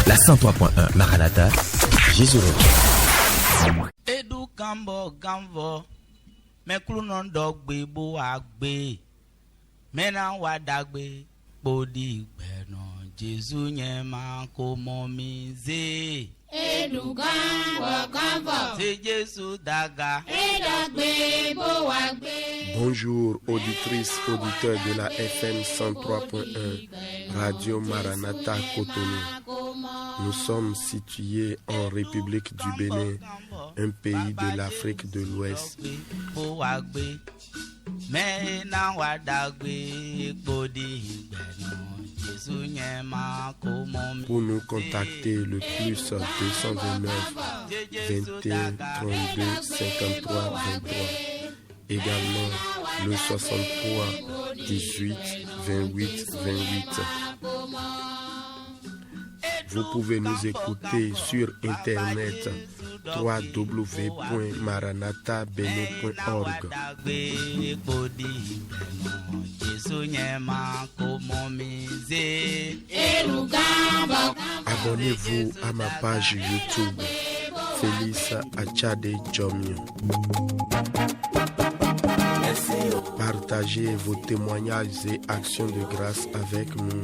La 103.1 Maranatha, Jésus revient. Edu gambo gambo, meklunon dogbe bo agbe, mena wadagbe, bodi beno, Jésus nyema komomize. Edu gambo gambo, c'est Jésus daga, edagbe bo agbe. Bonjour auditrices, auditeurs de la FM 103.1 Radio Maranatha Cotonou. Nous sommes situés en République du Bénin, un pays de l'Afrique de l'Ouest. Pour nous contacter, le plus 229 21 32 53 23. Également le 63 18 28 28. Vous pouvez nous écouter sur internet www.maranathabene.org. Abonnez-vous à ma page YouTube Félix Achade Jomio. Partagez vos témoignages et actions de grâce avec nous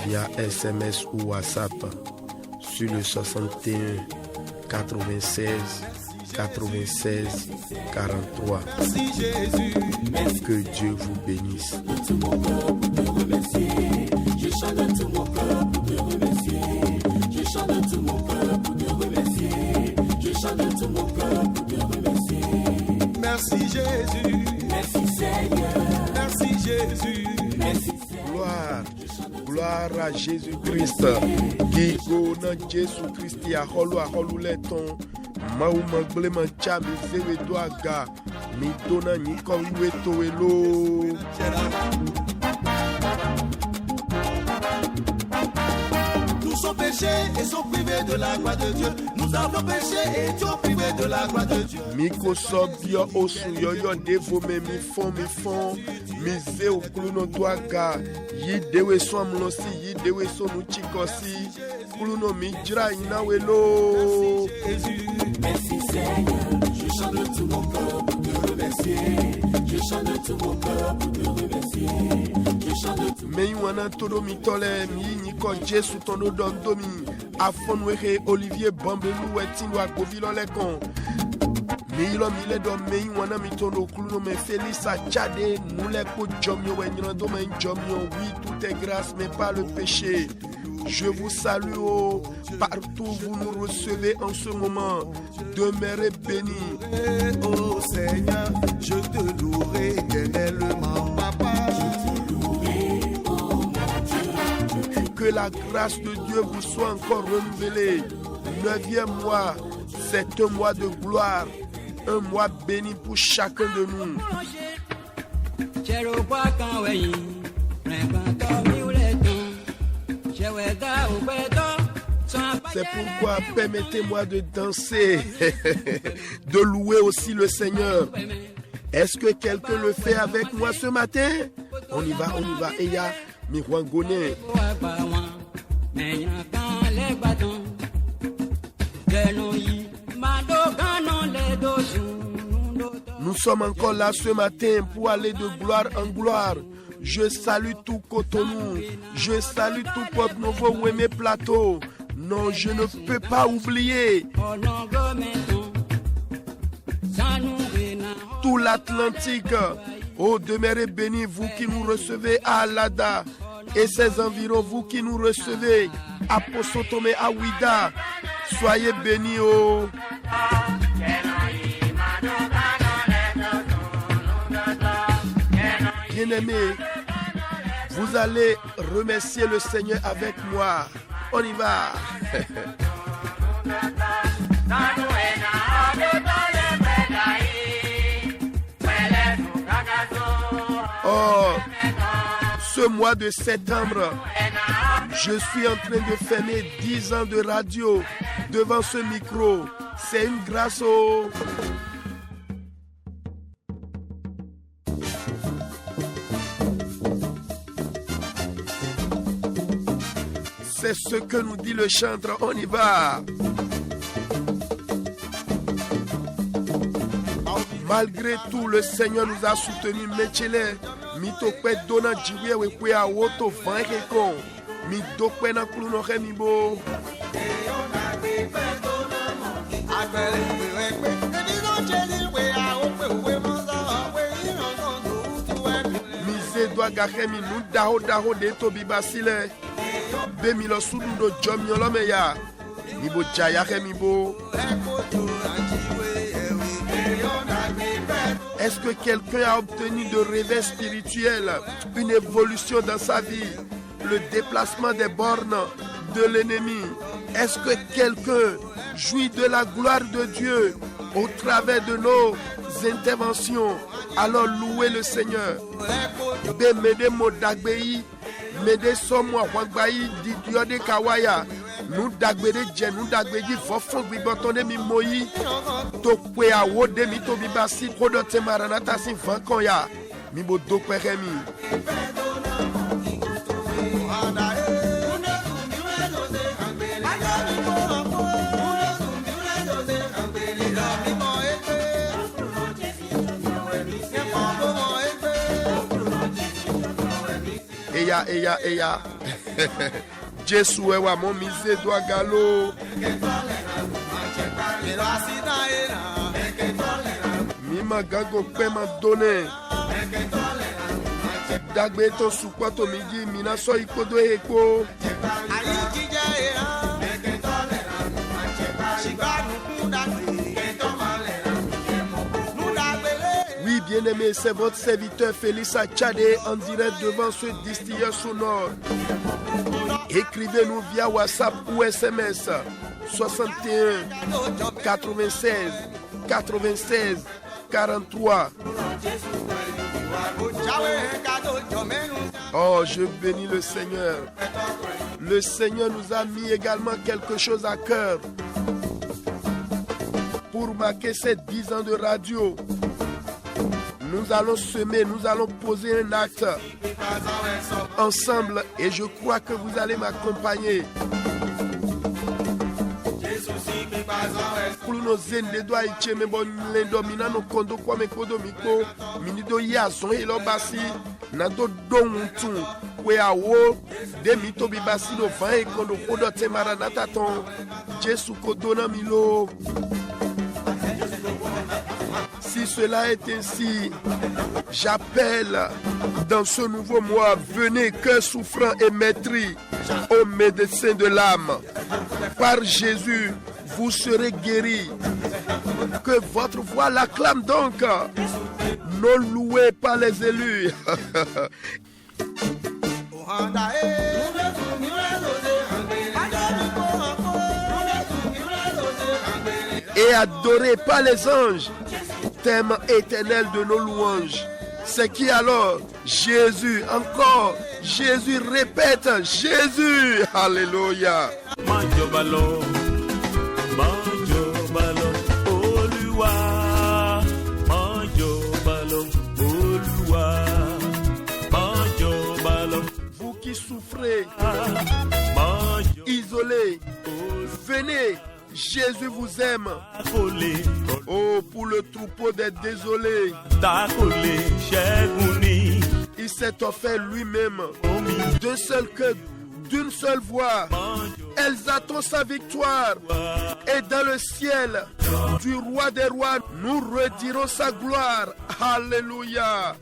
via SMS ou WhatsApp sur le 61 96 96 43. Que Dieu vous bénisse. Merci Jésus, merci Seigneur, merci Jésus, merci Gloire, gloire à Jésus-Christ. Qui na Jésus-Christ a holu leton. Mauma glema chami zewe doaga. Mi dona niko weto elo. Nous sommes péchés et sont privés de la gloire de Dieu. Nous avons péché et sont privés de la gloire de Dieu. Miko sobio osu yoyo devo me mi fon mi ze okuluno doaga. Yi dewe so amlosi yi dewe so nu chikosi. Kuluno mi jira ina welo. Jésus, merci Seigneur. Je chante tout mon cœur pour te remercier. Je chante tout mon cœur pour te remercier. Je chante tout. Me wana todo mi tole mi niko Jesu tono dondomi. Afon wehe Olivier Bambelu wetinwa govilo lekon. Milo mile do me wana mi tono kuluno me Félix Achade moule ko jomio wenyando me jomio. Oui, tout est grâce mais pas le péché. Je vous salue partout où vous nous recevez en ce moment. Demeurez bénis. Oh Seigneur, je te louerai éternellement, Papa. Je te louerai, oh mon Dieu. Que la grâce de Dieu vous soit encore renouvelée. 9e mois, c'est un mois de gloire. Un mois béni pour chacun de nous. C'est pourquoi permettez-moi de danser, de louer aussi le Seigneur. Est-ce que quelqu'un le fait avec moi ce matin? On y va. Et il y a Miwangone. Nous sommes encore là ce matin pour aller de gloire en gloire. Je salue tout Cotonou. Je salue tout Porto-Novo ou mes plateaux. Non, je ne peux pas oublier tout l'Atlantique. Oh, demeurez bénis, vous qui nous recevez à Alada et ses environs, vous qui nous recevez à Posotome, à Ouida. Soyez bénis, oh. Bien-aimés, vous allez remercier le Seigneur avec moi. On y va. Oh, ce mois de septembre, je suis en train de fermer 10 ans de radio devant ce micro. C'est une grâce au... C'est ce que nous dit le chantre. On y va. Malgré tout, le Seigneur nous a soutenus. Mechele, mitokpe dona jiwe wekwe a woto vanke kon. Mitokpe na kulu no remibo. Mise doa gakemi nu daho de to bibasile. Be mi lo sudu do jomi olome ya. Mibo jaya remibo. Est-ce que quelqu'un a obtenu de réveil spirituel, une évolution dans sa vie, le déplacement des bornes de l'ennemi? Est-ce que quelqu'un jouit de la gloire de Dieu au travers de nos interventions? Alors louez le Seigneur. Bemede modagbei, mede somo wangbai di diode kawaya. Nous dagbede dje, nous dagbedi fofon bibotone mi moyi. Tokwe a wode mi to bibasi kodote maranata sin vankoya. Mi bo dokwe remi. Eya. Jesu ewa mon mise doa galo. Mima gago pema donné. Dagbe to sukwato migi mina so ikodo eko. Oui, bien-aimé, c'est votre serviteur Félix Achade en direct devant ce distilleur sonore. Écrivez-nous via WhatsApp ou SMS 61 96 96 43. Oh, je bénis le Seigneur. Le Seigneur nous a mis également quelque chose à cœur pour marquer ces 10 ans de radio. Nous allons semer, nous allons poser un acte ensemble et je crois que vous allez m'accompagner. Pour nos zende doa iche me bon lendo mina no kondo kwa me kodo miko minido ya son elo basi na do dontu we awo de mito bibasi no van e kondo kodo te maranata ton Jesu kodona milo. Si cela est ainsi, j'appelle dans ce nouveau mois, venez cœur souffrant et maîtris au médecin de l'âme. Par Jésus, vous serez guéris. Que votre voix l'acclame donc. Ne louez pas les élus. Et adorez pas les anges. Thème éternel de nos louanges. C'est qui alors? Jésus. Encore. Jésus répète. Jésus. Alléluia. Manjobalo, Oluwa, Manjobalo, Manjobalo. Vous qui souffrez, isolés, venez. Jésus vous aime. Oh, pour le troupeau des désolés. Il s'est offert lui-même d'un seul cœur, d'une seule voix. Elles attendent sa victoire. Et dans le ciel du roi des rois, nous redirons sa gloire. Alléluia.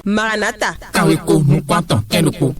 Maranatha. Kaweko Mukwantan Enuko.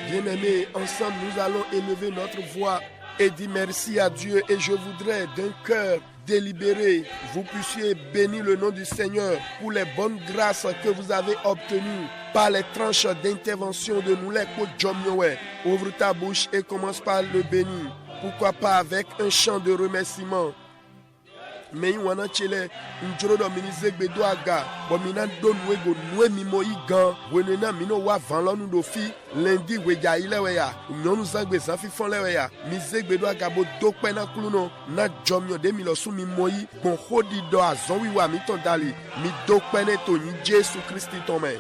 Bien-aimés, ensemble nous allons élever notre voix et dire merci à Dieu. Et je voudrais d'un cœur délibéré, vous puissiez bénir le nom du Seigneur pour les bonnes grâces que vous avez obtenues par les tranches d'intervention de nous les Kodjomiowe. Ouvre ta bouche et commence par le bénir. Pourquoi pas avec un chant de remerciement. Mais wana chele njoro do minize gbedo aga bo mina do nuego nue mimo igan wenena mino wa van lo nu do fi lundi weja ile we ya nyonu zangbe san fi fon le we ya mize gbedo aga bo do pe na kuluno na jomyo de mi lo su mi moyi bon hodi do azon wi wa mi ton dali mi do pe ne to ni Jésus Christ ton me.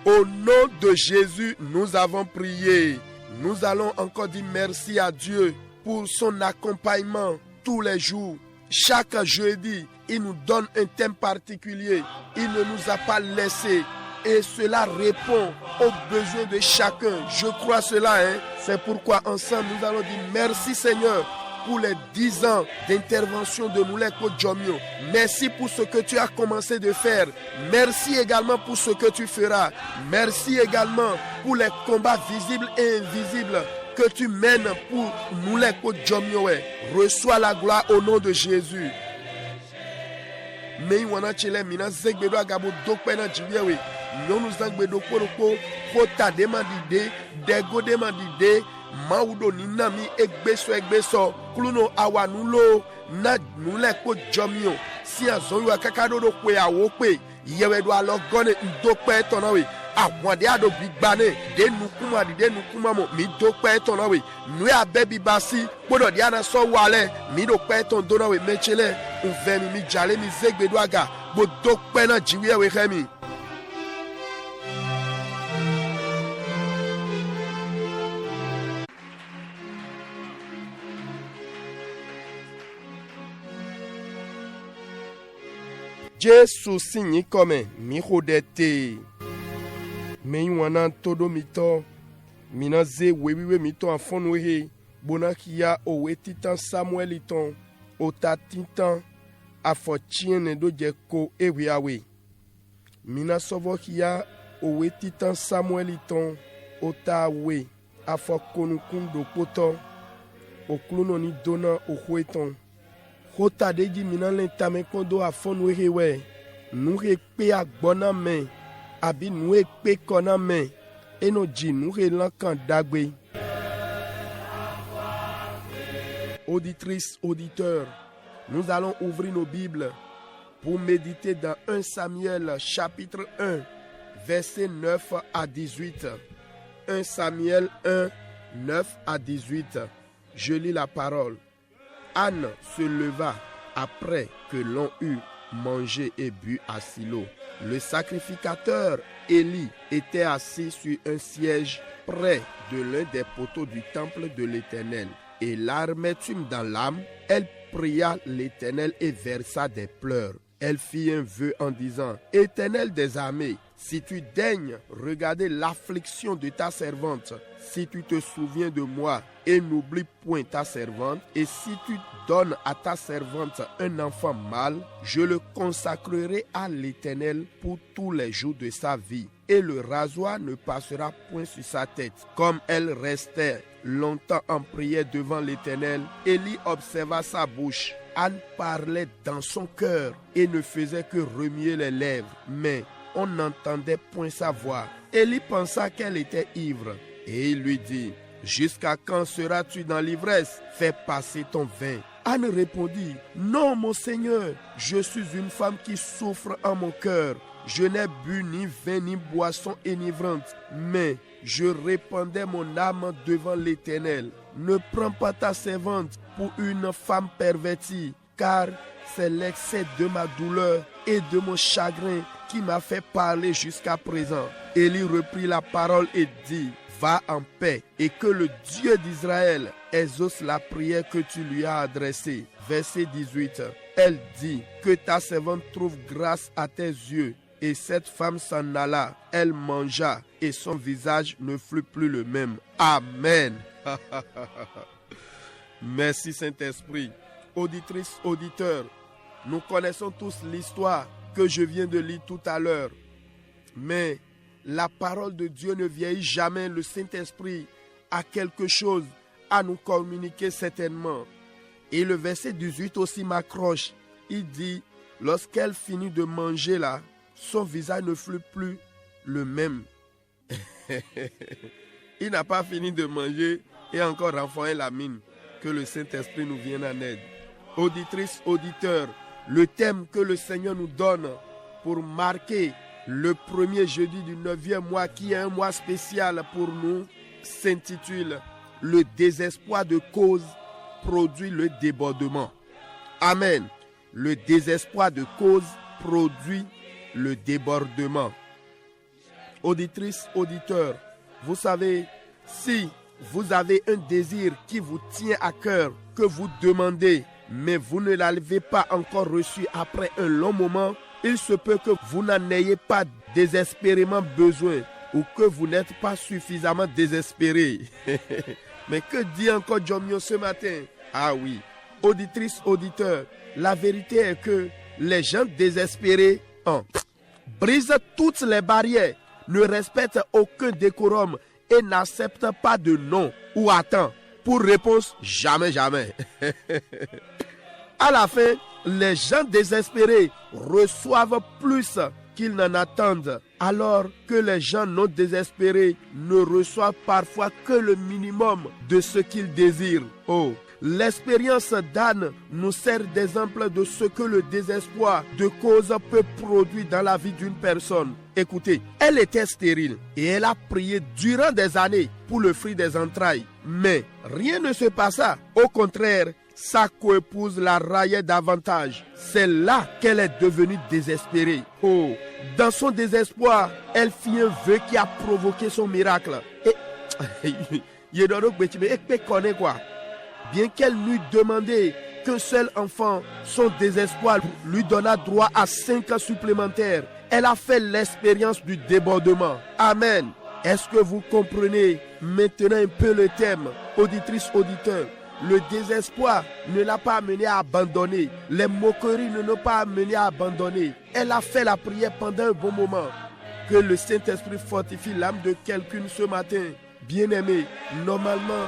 Au nom de Jésus, nous avons prié. Nous allons encore dire merci à Dieu pour son accompagnement tous les jours. Chaque jeudi, il nous donne un thème particulier. Il ne nous a pas laissé. Et cela répond aux besoins de chacun. Je crois cela. C'est pourquoi ensemble, nous allons dire merci Seigneur pour les 10 ans d'intervention de Moulin Kodjomio. Merci pour ce que tu as commencé de faire. Merci également pour ce que tu feras. Merci également pour les combats visibles et invisibles que tu mènes pour Moulin Kodjomio. Reçois la gloire au nom de Jésus. Mais wana chele mina zegbedo agabo dokpena jibiwe nyonu zangbedo koroko kota demandide dego demandide maudo ninami egbeso kluno awanulo na nule ko jomio si azon wa kakado do pe awo pe yewedo alogone ndokpe tonawe àwọn de ado gbigbane de nukuma mo mi do pe tonawe nu abebi basi podo de ana so wale mi do pe ton donawe mechele unvemi mi jale mi zegbedo aga bo do pe na jiwe we khemi. Jésus signe comme mi rodete. Mais wana todo mito minaze wewiwe mito afon wehe bonakia owe titan Samuel iton ota titan afochien do jeko ewiawe mina sovo kia owe titan Samuel iton ota we afokonukun do poto okluno ni dona ohueton hota deji mina lentame kondo afon wehe nous pe agbona men abi nous pe kona men et nos ji nous relankan dagbe. Auditrices, auditeurs, nous allons ouvrir nos Bibles pour méditer dans 1 Samuel chapitre 1 versets 9 à 18. 1 Samuel 1 9 à 18. Je lis la parole. Anne se leva après que l'on eut mangé et bu à Silo. Le sacrificateur Élie était assis sur un siège près de l'un des poteaux du temple de l'Éternel. Et l'amertume dans l'âme, elle pria l'Éternel et versa des pleurs. Elle fit un vœu en disant: Éternel des armées, si tu daignes regarder l'affliction de ta servante, si tu te souviens de moi et n'oublie point ta servante, et si tu donnes à ta servante un enfant mâle, je le consacrerai à l'Éternel pour tous les jours de sa vie, et le rasoir ne passera point sur sa tête. Comme elle restait longtemps en prière devant l'Éternel, Élie observa sa bouche. Anne parlait dans son cœur et ne faisait que remuer les lèvres, mais on n'entendait point sa voix. Élie pensa qu'elle était ivre, et il lui dit: Jusqu'à quand seras-tu dans l'ivresse? Fais passer ton vin. Anne répondit: Non, mon Seigneur, je suis une femme qui souffre en mon cœur. Je n'ai bu ni vin ni boisson enivrante, mais je répandais mon âme devant l'Éternel. Ne prends pas ta servante pour une femme pervertie, car c'est l'excès de ma douleur et de mon chagrin qui m'a fait parler jusqu'à présent. Élie reprit la parole et dit: Va en paix, et que le Dieu d'Israël exauce la prière que tu lui as adressée. Verset 18. Elle dit: Que ta servante trouve grâce à tes yeux. Et cette femme s'en alla. Elle mangea, et son visage ne fut plus le même. Amen. Merci Saint-Esprit. Auditrices, auditeurs, nous connaissons tous l'histoire que je viens de lire tout à l'heure. Mais La parole de Dieu ne vieillit jamais. Le Saint-Esprit a quelque chose à nous communiquer certainement. Et le verset 18 aussi m'accroche. Il dit, lorsqu'elle finit de manger là, son visage ne fut plus le même. Il n'a pas fini de manger et encore renfloué la mine. Que le Saint-Esprit nous vienne en aide. Auditrices, auditeurs, le thème que le Seigneur nous donne pour marquer le premier jeudi du 9e mois, qui est un mois spécial pour nous, s'intitule « Le désespoir de cause produit le débordement ». Amen. Le désespoir de cause produit le débordement. Auditrices, auditeurs, vous savez, si vous avez un désir qui vous tient à cœur, que vous demandez, mais vous ne l'avez pas encore reçu après un long moment, il se peut que vous n'en ayez pas désespérément besoin ou que vous n'êtes pas suffisamment désespéré. Mais que dit encore Jomio ce matin? Ah oui, auditrices, auditeurs, la vérité est que les gens désespérés brisent toutes les barrières, ne respectent aucun décorum et n'acceptent pas de non ou attends. Pour réponse, jamais, jamais. À la fin, les gens désespérés reçoivent plus qu'ils n'en attendent, alors que les gens non désespérés ne reçoivent parfois que le minimum de ce qu'ils désirent. Oh, l'expérience d'Anne nous sert d'exemple de ce que le désespoir de cause peut produire dans la vie d'une personne. Écoutez, elle était stérile et elle a prié durant des années pour le fruit des entrailles. Mais rien ne se passa. Au contraire, sa coépouse la raillait davantage. C'est là qu'elle est devenue désespérée. Oh, dans son désespoir, elle fit un vœu qui a provoqué son miracle. Et bien qu'elle n'eût demandé qu'un seul enfant, son désespoir lui donna droit à 5 ans supplémentaires. Elle a fait l'expérience du débordement. Amen. Est-ce que vous comprenez maintenant un peu le thème? Auditrices, auditeurs, le désespoir ne l'a pas amené à abandonner. Les moqueries ne l'ont pas amené à abandonner. Elle a fait la prière pendant un bon moment. Que le Saint-Esprit fortifie l'âme de quelqu'un ce matin. Bien-aimé, normalement,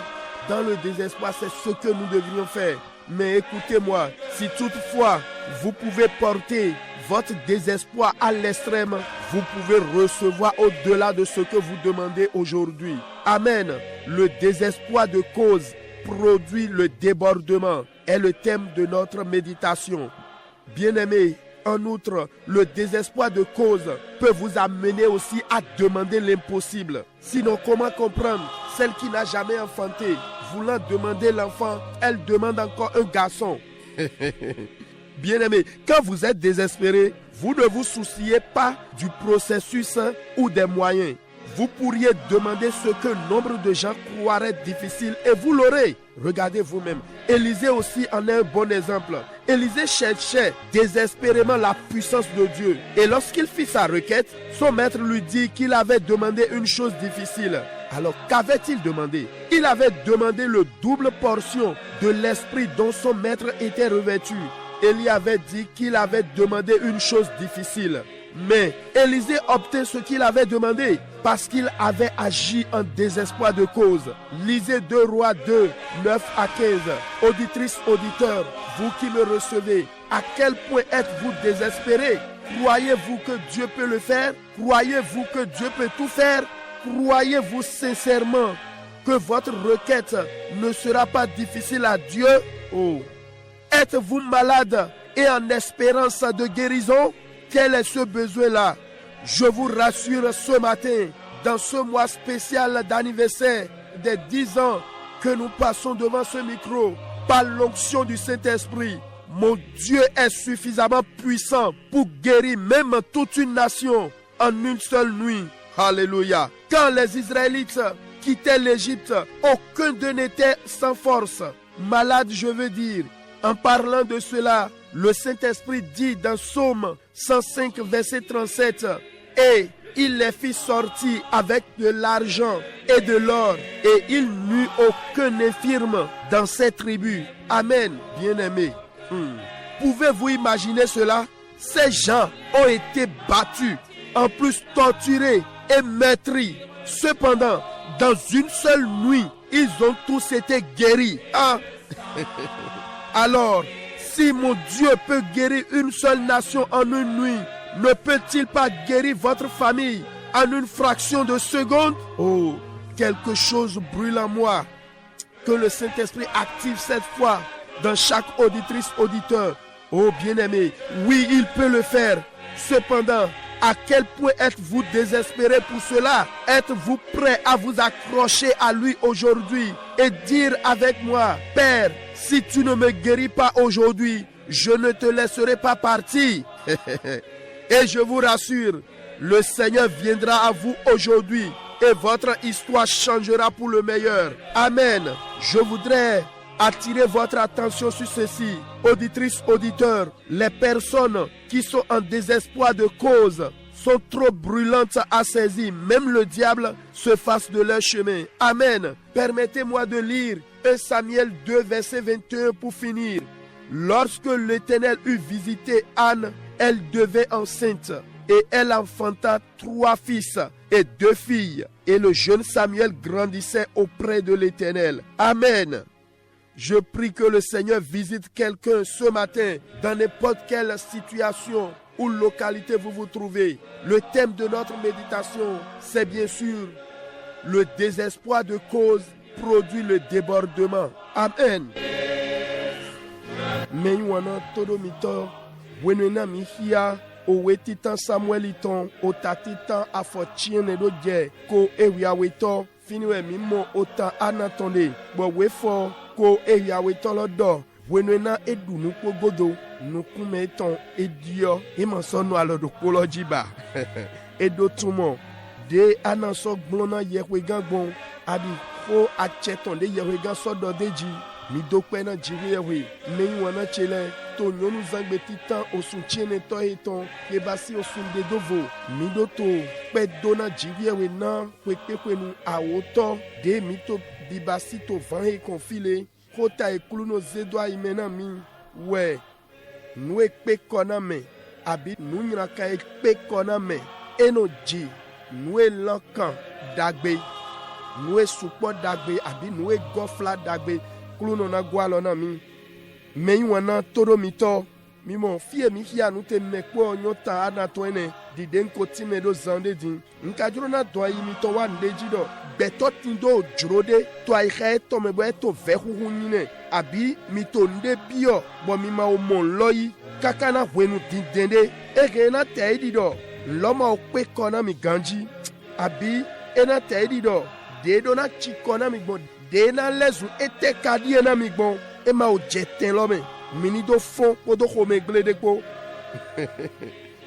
dans le désespoir, c'est ce que nous devrions faire. Mais écoutez-moi, si toutefois vous pouvez porter votre désespoir à l'extrême, vous pouvez recevoir au-delà de ce que vous demandez aujourd'hui. Amen. Le désespoir de cause produit le débordement est le thème de notre méditation. Bien-aimés, en outre, le désespoir de cause peut vous amener aussi à demander l'impossible. Sinon, comment comprendre celle qui n'a jamais enfanté? Voulant demander l'enfant, elle demande encore un garçon. Bien-aimé, quand vous êtes désespéré, vous ne vous souciez pas du processus ou des moyens. Vous pourriez demander ce que nombre de gens croiraient difficile et vous l'aurez. Regardez vous-même. Élisée aussi en est un bon exemple. Élisée cherchait désespérément la puissance de Dieu. Et lorsqu'il fit sa requête, son maître lui dit qu'il avait demandé une chose difficile. Alors qu'avait-il demandé? Il avait demandé le double portion de l'esprit dont son maître était revêtu. Élie avait dit qu'il avait demandé une chose difficile. Mais Élisée obtint ce qu'il avait demandé parce qu'il avait agi en désespoir de cause. Lisez 2 Rois 2, 9 à 15. Auditrices, auditeurs, vous qui me recevez, à quel point êtes-vous désespérés? Croyez-vous que Dieu peut le faire? Croyez-vous que Dieu peut tout faire? Croyez-vous sincèrement que votre requête ne sera pas difficile à Dieu? Oh. Êtes-vous malade et en espérance de guérison? Quel est ce besoin-là? Je vous rassure ce matin, dans ce mois spécial d'anniversaire des 10 ans que nous passons devant ce micro, par l'onction du Saint-Esprit, mon Dieu est suffisamment puissant pour guérir même toute une nation en une seule nuit. Alléluia. Quand les Israélites quittaient l'Égypte, aucun d'eux n'était sans force. Malade, je veux dire. En parlant de cela, le Saint-Esprit dit dans Psaume 105, verset 37, « Et il les fit sortir avec de l'argent et de l'or, et il n'eut aucun infirme dans ces tribus. » Amen, bien-aimés. Pouvez-vous imaginer cela? Ces gens ont été battus, en plus torturés, et meurtris. Cependant, dans une seule nuit, ils ont tous été guéris. Ah. Alors, si mon Dieu peut guérir une seule nation en une nuit, ne peut-il pas guérir votre famille en une fraction de seconde? Oh, quelque chose brûle en moi. Que le Saint-Esprit active cette foi dans chaque auditrice, auditeur. Oh bien-aimé, oui, il peut le faire. Cependant, à quel point êtes-vous désespéré pour cela? Êtes-vous prêt à vous accrocher à lui aujourd'hui et dire avec moi, Père, si tu ne me guéris pas aujourd'hui, je ne te laisserai pas partir. Et je vous rassure, le Seigneur viendra à vous aujourd'hui et votre histoire changera pour le meilleur. Amen. Je voudrais attirer votre attention sur ceci. Auditrices, auditeurs, les personnes qui sont en désespoir de cause sont trop brûlantes à saisir. Même le diable se fasse de leur chemin. Amen. Permettez-moi de lire 1 Samuel 2, verset 21 pour finir. Lorsque l'Éternel eut visité Anne, elle devint enceinte et elle enfanta 3 fils et 2 filles. Et le jeune Samuel grandissait auprès de l'Éternel. Amen. Je prie que le Seigneur visite quelqu'un ce matin dans n'importe quelle situation ou localité vous vous trouvez. Le thème de notre méditation, c'est bien sûr le désespoir de cause produit le débordement. Amen. Menywana todomito wenena mihia owetitan Samueliton otatitan afochiene doje ko ewiaweto finiwe mimo ota anatonde bo wefo ko ewiaweto lodo wenena edunu pogodo nukumeton edio imansono alodo polojiba edotumo de anaso glona yewegangbon adi fo acheton de yewegan sodo deji mi dokpe na jiriyewe meyi wana chele to nyonu zangbe titan osun chene to eton kebasi osun de dovo mi do to pe dona jiriyewe na kwekpekpenu awoto de mi to bibasi to vanhe konfile kota ekuluno zedwa imena mi we nu ekpe kona me abi nu nyraka ekpe kona me eno ji nu elankan dagbe nu esupo dagbe abi nu egofla dagbe Kluno na gwalo na mi meyi wana todo mito mimo fie mi hia nu te mekpo nyota anatoene didenko timedo zande din nkajuro na do yi mito wa ndejido beto tindo jurode to ai khe to mebo to vehuhu nyine abi mito nde bio bo mi ma o mon loyi kakana hwenu dindende ege na teidido loma okpe kona mi ganji abi ena teidido dedo na chikona mi gbo de na lezu ete kadie na migbon e ma o jeten lo me mini do fon podo ko me glede ko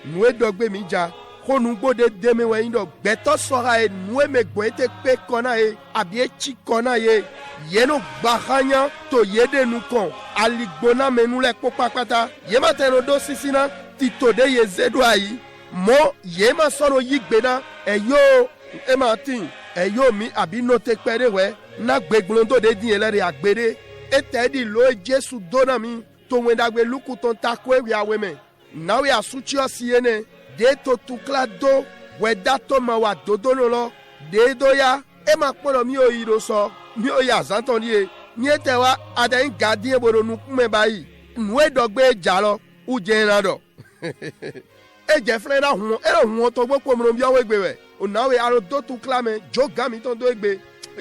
nu e dogbe mi ja ko nu gbode de me we ndo beto sora e nu e me gbo ete pe kona e abi e chi kona ye yeno gbahanya to yede nu kon aligbona menu le ko papata ye ma teno do sisina tito de ye zedo ayi mo ye ma soro yigbena e yo e ma tin e yo mi abi no te pere we na gbegblon de din elere agbere etedi lo Jesu dona mi to wendagbe luku ton takwe wi aweme na we asuchi osiene de to tukla do weda to ma wa dodono lo de do ya e ma poro mi o iro so mi o ya zanton die ni etewa adan gadie boro nu kume bayi nu edogbe jalo uje rado eje freda hun ero hun to gbo mo bi owe gbewe o na we aro do tukla me joga mi ton do egbe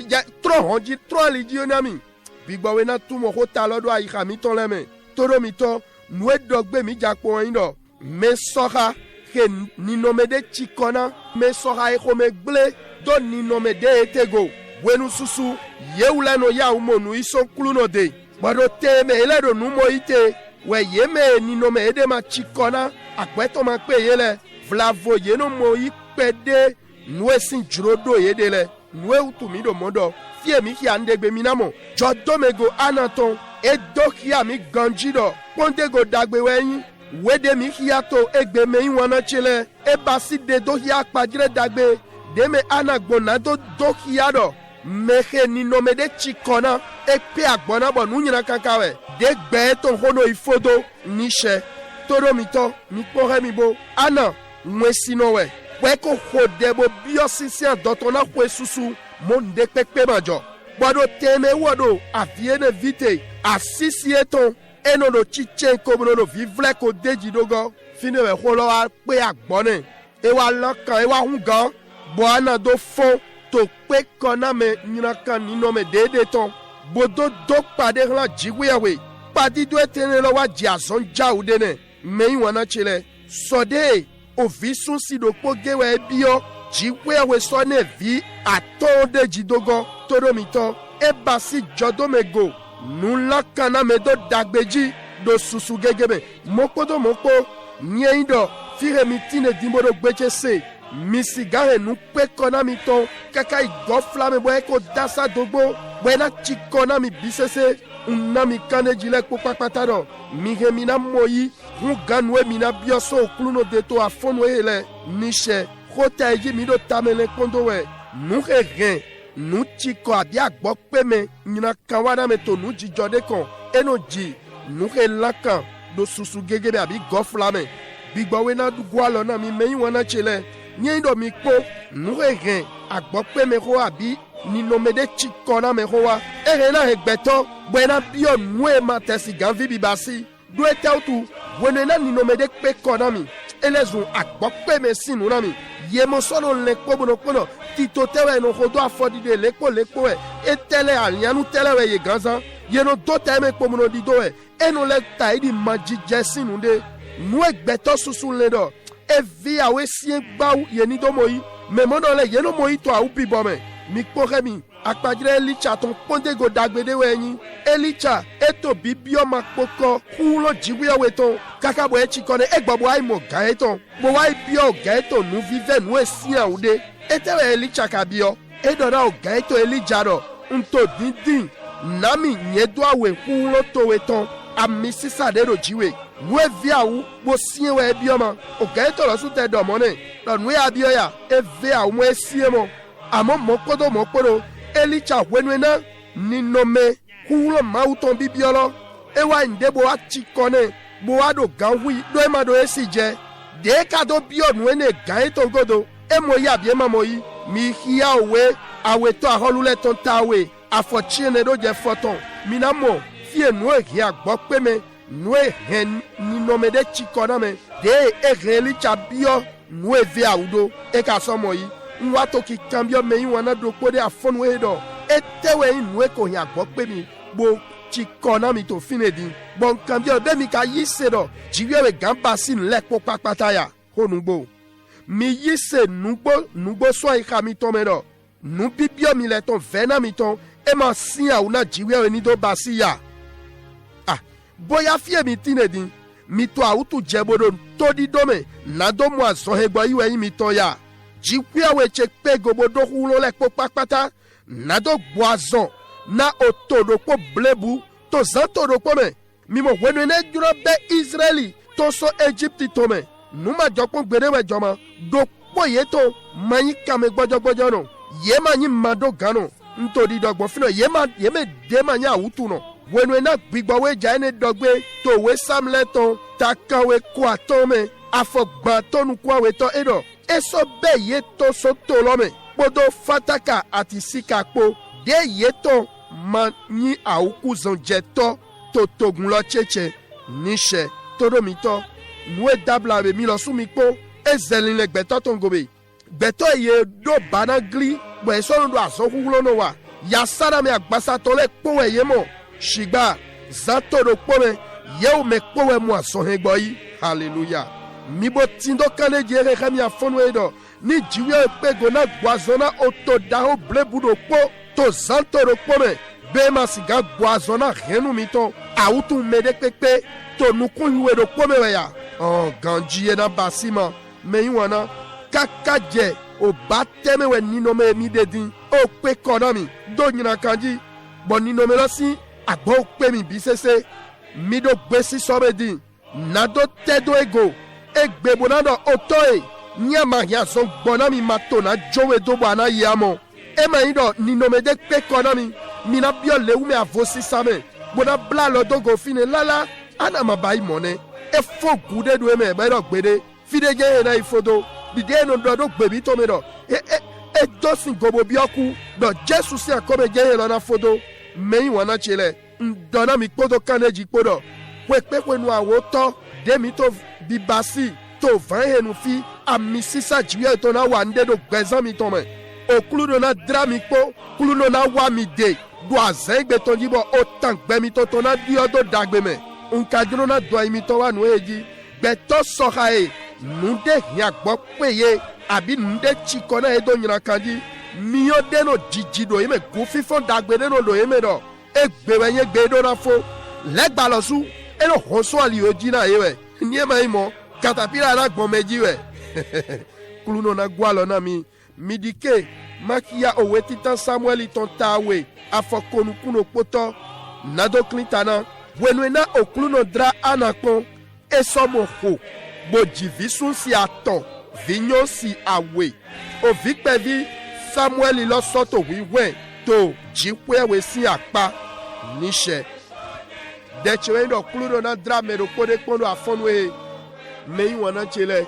ya tro honji tro ligionami bigbo we na tumo ko ta lodo ayika mi ton leme toro mi to nu edogbe mi japo yin do me soha ke ni nomede chikona me soha e ko me gble do ni nomede etego wenu susu yeula no ya umonu ison kluno de bado te me ele do nu mo ite we ye me ni nomede ma chikona agbeto ma pe yele vlavo ye no mo ipede nu esin jurodo yedele nu utumi do modo fie mi ki andegbe mi namo jodomego anaton edokia mi ganjido pondego dagbe weyin wede mi hiato egbe me wana chile e basi de dohia pajire dagbe de me anagbona do dohiado mehe ni nomede chikona e pe agbona bo nunyina kankawe de gbe ton hono ifodo niche toro mito mi pore mi bo ana mwesinowe ouais qu'on rodé bo biosicien dans ton akwe susu monde pepe majo bodo teme wodo aviene vite asisi eton eno no chichen comme no vivle ko deji dogo fini we holo wa pe agbone e wa lokan e wa hungan bo ana do fon to pe kona me nyina kan ni no me dede ton bodo do pade la jiwe padi do etene lo wa ji azon jaude ne me wana chile sode o visun si do pogewe bio jiwe we so ne vi atonde jidogo toromito e basi jodomego nula kana medo dagbeji do susu gegebe mokodo moko nyeindo fire mitine dimbodo gbechese misigare nu pe kona mito kaka igofla me boy ko dasa dogbo bena chikona mi bisese unami kane jile ko papatado mi remina moyi hu ganwe mina bioso okluno deto afono ele niche kota eji mi do tamele kondo we nu regen nu chiko abia gbo pe me nyina kawada me to nu jijode kon enoji nu he lakan do susu gegebe abi gofla me bigbo we na du gwalo na mi meyin wona chele nyendo mi po nu regen agbo pe me ho abi ni nomede chiko na me ho wa ere na egbeto buena bio nwe matesi ganvi bibasi do etautu wenena ni nomede pe konami elezun agbo pe me sinu na mi yemo solo le kobono kono tito tewe no hodo afodide lepo e etele alianu telewe ye ganza yeno do teme komono dido eno le taidi majije sinu de nu egbeto susu le do e vi awe sien gbaw yeni do moyi me mono le yeno moyi to a upi bome mi poremi akpajire Elicha ton ponde go dagbede wenyi Elicha eto bibio makpoko kulo jiwe weton kaka bo echikone egbabo ai mo gaeton bo wai bio gaeton nu vive nu esia ude etewe Elicha kabio edora o gaeto Elija do nto dindin nami nyedo awe kulo to weton amisi sadero jiwe nu eviawu bo siewe bioma o gaeto lo su te do mone lo nu abio ya eviawu mo esiemo amo mokodo Elicha wenwena ni nome kulo mauton bibiolo ewa ndebo achikone boado ganwi do emado esije de kado bio nwene gaeto godo emo ya bi emamoyi mi hia owe aweto aholule ton tawe afochine do je foton minamo fie no ehia agbo pe me no ehen ni nome de chikona me de Elicha bio no evi awudo e ka somoyi nwato ki cambio me wana do pode afonu edo etewe inwe ko yan gbo pe mi bo chikona mi to finedi bon cambio be mi ka yisedo jiwe gamba sin lepo papata ya honugbo mi yise nugbo so ika mi to medo nu bibio mi le ton vena mi ton e ma sin a una jiwe ni do basiya boya fie mi tinedi mi to autu jebodo to di dome na do mo aso hegbo iwe mi to ya jikwia weche pe gobodo hulo le po papata na do boazon na otodo po blebu to zantodo po me mimo wenu ne juro be Israeli to so Egypti to me numa jokon gbere we joma do po yeto mayi kame gbojo no ye manyi mado gano ntori dogbo fino ye me de manya awutu no wenu na gbigbo we ja ene dogbe to we samleton takawe kwa to me afogba tonu kwa we to edo eso be yeto soto lome bodo fataka ati sikapo de yeto manyi auku zanjeto to togun lo cheche niche todomito nwe dabla be mi lo sumikpo ezelin le gbeto tongobe gbeto ye do banagli bo eso ndo asokulo no wa ya sara me agbasa to le po ye mo shigba zato do po me ye o me po we mo asohen gbo yi hallelujah mibo tindo kane jere kami afonu edo ni jiwe pego na gwazona otoda o blebudo po to zanto ro po me be masiga gwazona renu mito autu mede pepe to nukun we do po me we ya ganji na basima me yiwana kakaje o bateme we nino me mi dedin o pe konami do nyina kanji bo nino me lo si agbo pe mi bisese mi do gbesi sobedi nado tedo ego egbebonado otoe nyama ya so bonami matona jowe do bana yamo ema ido ni nomede pe konami mina bio leume avosi same bona bla lo dogo fine lala ana mabai mone e fo gude do eme ba do gbede fideje na ifodo bide no do gbebi to me do e dosin gobo bioku do Jesu si akobe je lo na fodo me wana chele ndona mi podo kaneji podo kwe nu awo to de mi to bibasi to van henu fi amisisa jiwe to na wande do gbezan mi to me okulu do na dra mi po kulu no na wa mi de do azegbe to jibo o tan gbe mi to na di odo dagbe me nka dro na do mi to wa nu eji gbe to so ha e nu de nya gbo peye abi nu de chiko na edo nyina kanji mi o de no jiji do yeme go fifon dagbe de no do yeme do egbe we yen gbe do na fo legba lo su e no hoso ali oji na yewe ni e mai mo katapila na gbon meji we kulu no na gwa lo na mi midike makia owe titan Samuel ton tawe afokonu kuno poto nado klintana wenwena okulu no dra anakon esomo ho bojivisun si aton vinyo si awe o vikpevi Samuel lo soto wiwen to jipwe we si apa nishe de chewendo okulu no na dra mero kode kondo afonwe meyi wana chele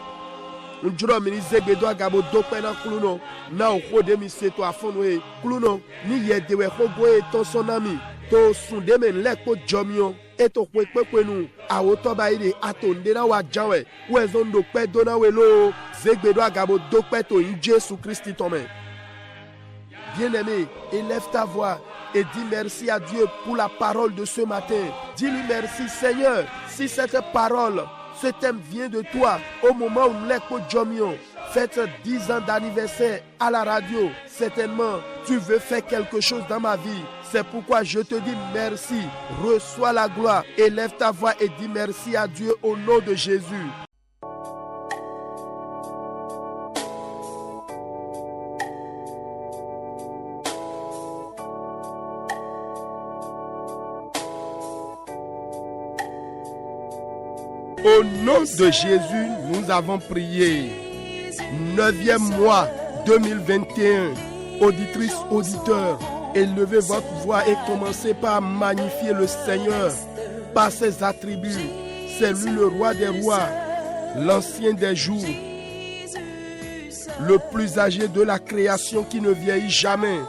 njuro mini zegbedo agabo dope na kuluno na okode mi seto afonwe kuluno ni yedewe khogo e to sonami to sunde men lepo jomio eto kwepenu awoto ba ide atonde na wa janwe wezondo pe dona welo zegbedo agabo dope to in Jésus Christ tome. Bien-aimé, élève ta voix et dis merci à Dieu pour la parole de ce matin. Dis-lui merci Seigneur, si cette parole, ce thème vient de toi au moment où l'écho Jomion fête 10 ans d'anniversaire à la radio. Certainement, tu veux faire quelque chose dans ma vie. C'est pourquoi je te dis merci. Reçois la gloire. Élève ta voix et dis merci à Dieu au nom de Jésus. Au nom de Jésus, nous avons prié. 9e mois 2021. Auditrices, auditeurs, élevez votre voix et commencez par magnifier le Seigneur par ses attributs. C'est lui le roi des rois, l'ancien des jours, le plus âgé de la création qui ne vieillit jamais.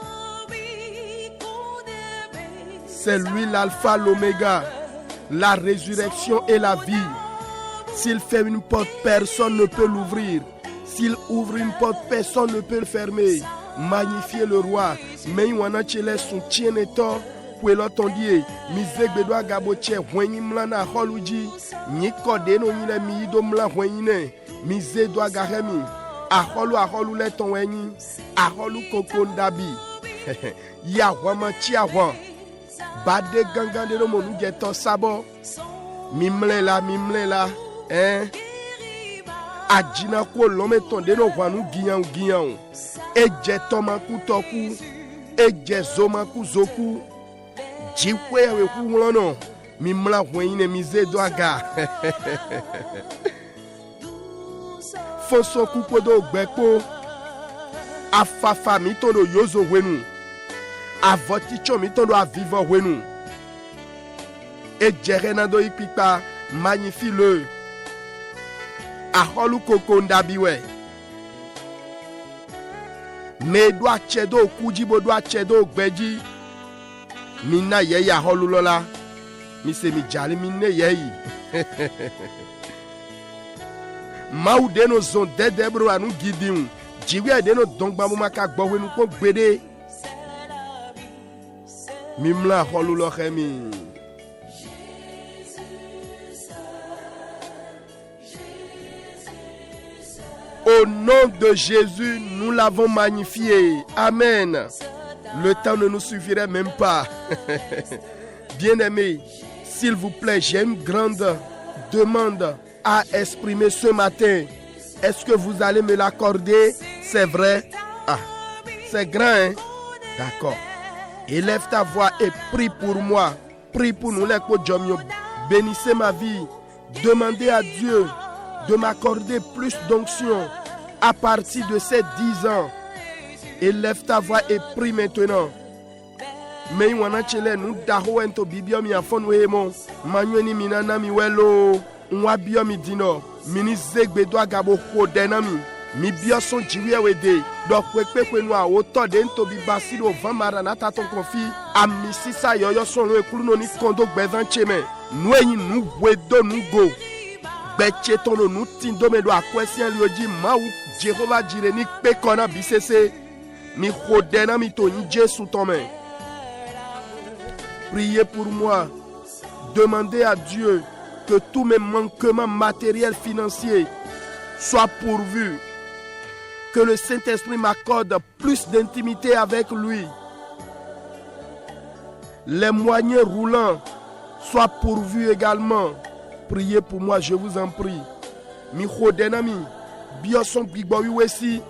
C'est lui l'alpha, l'oméga, la résurrection et la vie. S'il fait une porte, personne ne peut l'ouvrir. S'il ouvre une porte, personne ne peut le fermer. Magnifiez le roi. Mais wana chele son tieneto kwelo tondie mizegbedo agaboche hwenyi mlana holuji nyikode no nyine miido mla hwenyine mizedo agaremi aholu le tonwenyi aholu kokondabi ya wama chiawa bade gangande no monu geto sabo mimlela ajina ko lome tonde no wanu giyan eje tomaku toku eje zomaku zoku jikwe we ku wono mimla hwenyine mizedo aga foso ku podo gbepo afafa mi tondo yozo wenu avoticho mi tondo avivo wenu eje renado ipipa magnifie le aholu kokondabiwe me do achedo kujibo do achedo gbeji mina ye ya holu lola mi se mi jali minne ye maude no zon dedebro anu gidiun jiwe de no dongba mo maka gbo wenu ko gbede mi mla holu lo khemi. Au nom de Jésus, nous l'avons magnifié. Amen. Le temps ne nous suffirait même pas. Bien-aimés, s'il vous plaît, j'ai une grande demande à exprimer ce matin. Est-ce que vous allez me l'accorder? C'est vrai? Ah, c'est grand, hein? D'accord. Élève ta voix et prie pour moi. Prie pour nous, les Kodjomyo. Bénissez ma vie. Demandez à Dieu de m'accorder plus d'onction à partir de ces 10 ans. Élève ta voix et prie maintenant. Mais wana chele nous daho ento bibio mi afon wemo manueni minana mi welo nwa bio mi dino mini zegbe do agabo hodenami mi bioson jiwe wede do kwekwe nu a oto de ntobi basiro van maranata ton konfi amisi sa yoyo son lo ekulu no ni kondo gbevan cheme nu eyin nu wedo nu go gbeche tono nu tindo me do akwesian lioji ma ou Jehovah jire ni pe kona bisese mi khodena mi to ni Jésus ton main. Priez pour moi. Demandez à Dieu que tous mes manquements matériels financiers soient pourvus. Que le Saint-Esprit m'accorde plus d'intimité avec lui. Les moyens roulants soient pourvus également. Priez pour moi, je vous en prie. Mi khodenami, bioson bigbowi wesi,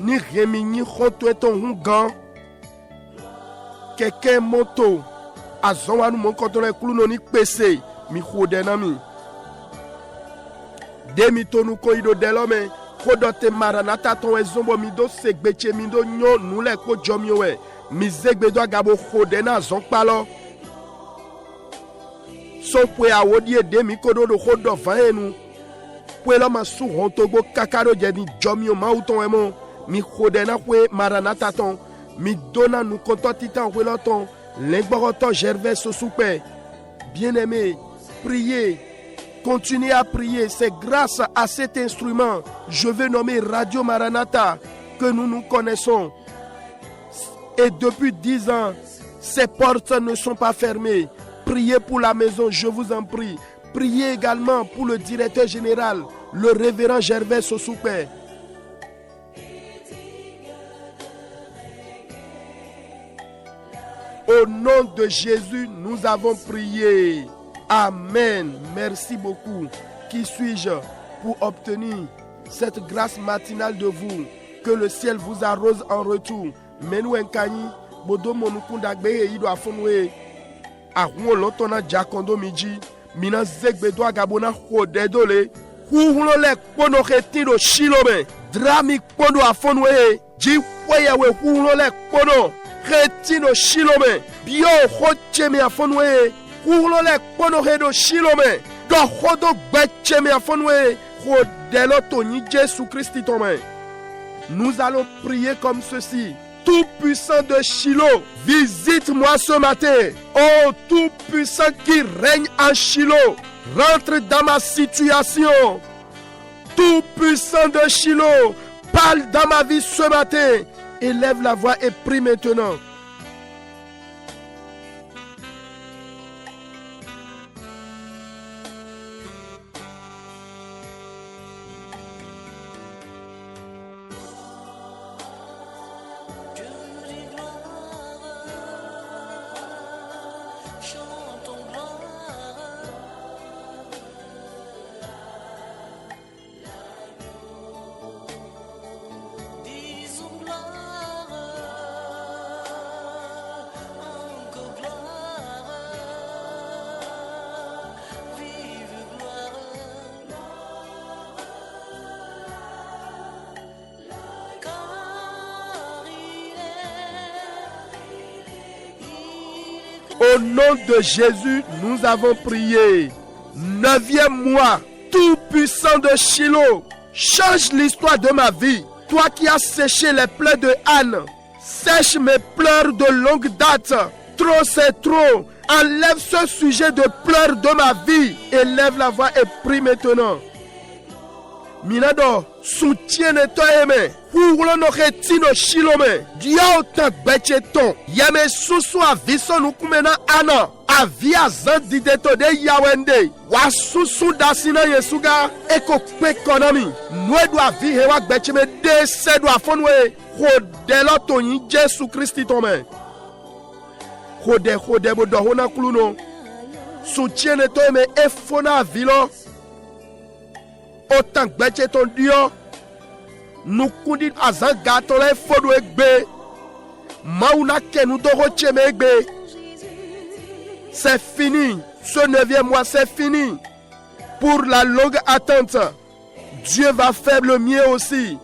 ni remi ni khoto eton hungan, keke moto, azonwa nou mon kontone klouno ni pese, mi khodenami. Demi tonu koido delome, kodote maranata ton ezombo mido segbeche mido nyo nule ko jomyowe, mi zegbedo gabo khodena zonk palo. Son pwe a wodie demi kodo do khodo vaenu. Pwe la masu hontogo kakaro jedi jomyo mauton emo. Mi khodena pwe maranata ton. Mi dona nou konton titan welo ton. Lengboroton Gervais Sosoupe. Bien-aimé, priez. Continuez à prier. C'est grâce à cet instrument, je vais nommer Radio Maranatha, que nous nous connaissons. Et depuis 10 ans, ces portes ne sont pas fermées. Priez pour la maison, je vous en prie. Priez également pour le directeur général, le révérend Gervais Sosoupe. Au nom de Jésus, nous avons prié. Amen. Merci beaucoup. Qui suis-je pour obtenir cette grâce matinale de vous? Que le ciel vous arrose en retour. Menou enkani, bodo monukundagbe yido afonwe. Ahun lotona jakondo miji. Mina zegbedo agabona hodedole. Huhulo le kono retiro shilome. Drami kono afonwe. Jiweyewe huhulo le kono. Retino shilome. Bio hocheme afonwe. Huhulo le kono redo shilome. Do hodo gbecheme afonwe. Hodelo toni Jésus Christ tome. Nous allons prier comme ceci. Tout-puissant de Shiloh, visite-moi ce matin. Oh, tout-puissant qui règne en Shiloh, rentre dans ma situation. Tout-puissant de Shiloh, parle dans ma vie ce matin. Élève la voix et prie maintenant. Au nom de Jésus, nous avons prié. 9e mois, tout-puissant de Shiloh, change l'histoire de ma vie. Toi qui as séché les pleurs de Anne, sèche mes pleurs de longue date. Trop c'est trop. Enlève ce sujet de pleurs de ma vie. Élève la voix et prie maintenant. Minado, soutiens-toi aimé. Pour no retino shilome. Diao ta becheton. Yame susu aviso nukumena ana. Avia zandi deto de yawende. Wa susu dasina yesuga. Eko pekonomi. Nwe do avi hewa becheme de se do afonwe. Hodelo toni Jésus Christ tome. Hode bodo hona kuluno. Soutiens-toi aimé efona avilo. Autant que ton Dieu, nous kundi azangato le fodo egbe, mauna ke nous dorocheme egbe. C'est fini, ce 9e mois c'est fini. Pour la longue attente, Dieu va faire le mien aussi.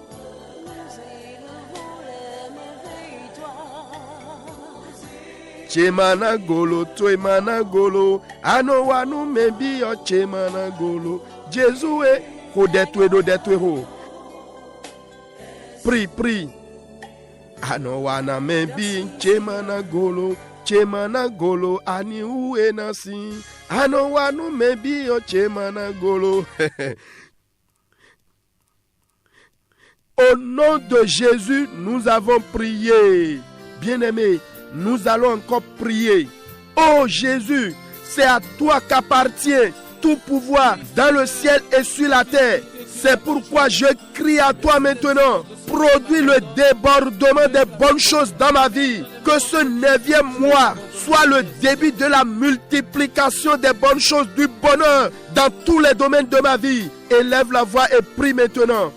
Chemana golo, toemana golo, ano wanu mebi o chemana golo, Jésus est. Prie. Ano wana mebi chemana golo ani uwe nasi. Ano wanu mebi o chemana golo. Au nom de Jésus, nous avons prié. Bien-aimés, nous allons encore prier. Oh Jésus, c'est à toi qu'appartient tout pouvoir dans le ciel et sur la terre. C'est pourquoi je crie à toi maintenant. Produis le débordement des bonnes choses dans ma vie. Que ce 9e mois soit le début de la multiplication des bonnes choses, du bonheur dans tous les domaines de ma vie. Élève la voix et prie maintenant.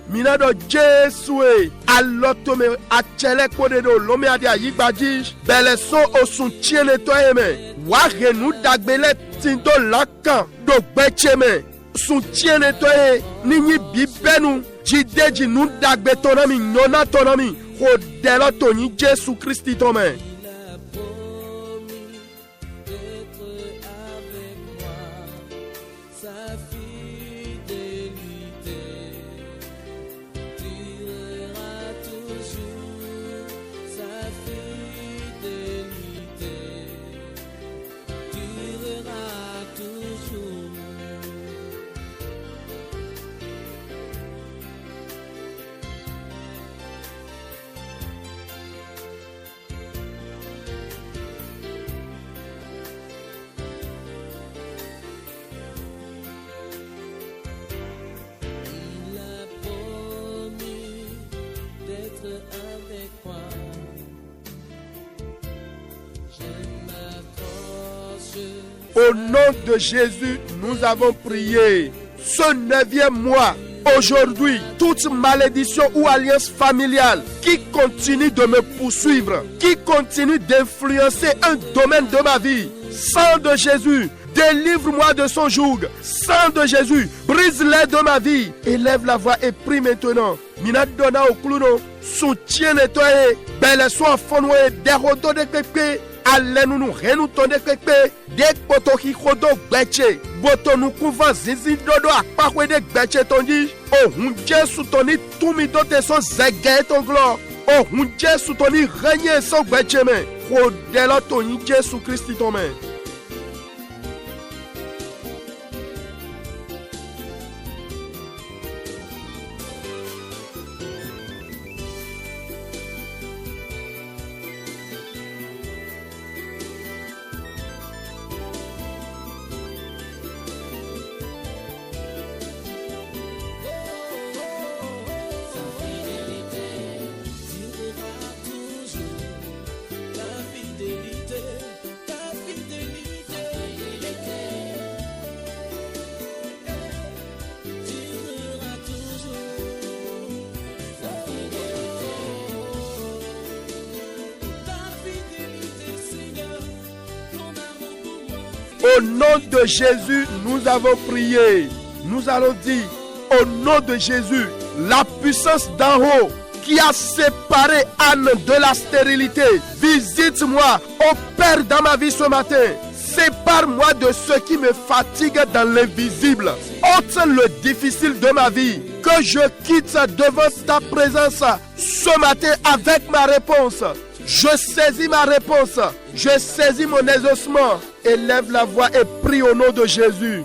Minado Jesue alotome achele kodedo lome adi ayigbaji beleso osuntiene to eme wa renu dagbele tindo lakan do gbecheme suntiene to e nini bibenu jideji nu dagbe tonami nyona tonami ko delo toni Jésus Christ tome. Au nom de Jésus, nous avons prié. Ce 9e mois, aujourd'hui, toute malédiction ou alliance familiale qui continue de me poursuivre, qui continue d'influencer un domaine de ma vie, sang de Jésus, délivre-moi de son joug. Sang de Jésus, brise-les de ma vie. Élève la voix et prie maintenant. Minadona au clouno, soutiens-les-toi, belle soit fonoué, dérodo de pépé. Ale nous renu tonde pepe dek poto ki khodo gbeche boto nous kuva zizi dodo akpakwe de gbeche tonji o hunje sutoni tumi dote so zege ton glo o hunje sutoni renye so gbeche me khodelo toni Jésus Christ ton me. Au nom de Jésus, nous avons prié. Nous allons dire, au nom de Jésus, la puissance d'en haut qui a séparé Anne de la stérilité, visite-moi, opère dans ma vie ce matin. Sépare-moi de ce qui me fatigue dans l'invisible. Ôte le difficile de ma vie. Que je quitte devant ta présence ce matin avec ma réponse. Je saisis ma réponse. Je saisis mon exaucement. Élève la voix et prie au nom de Jésus.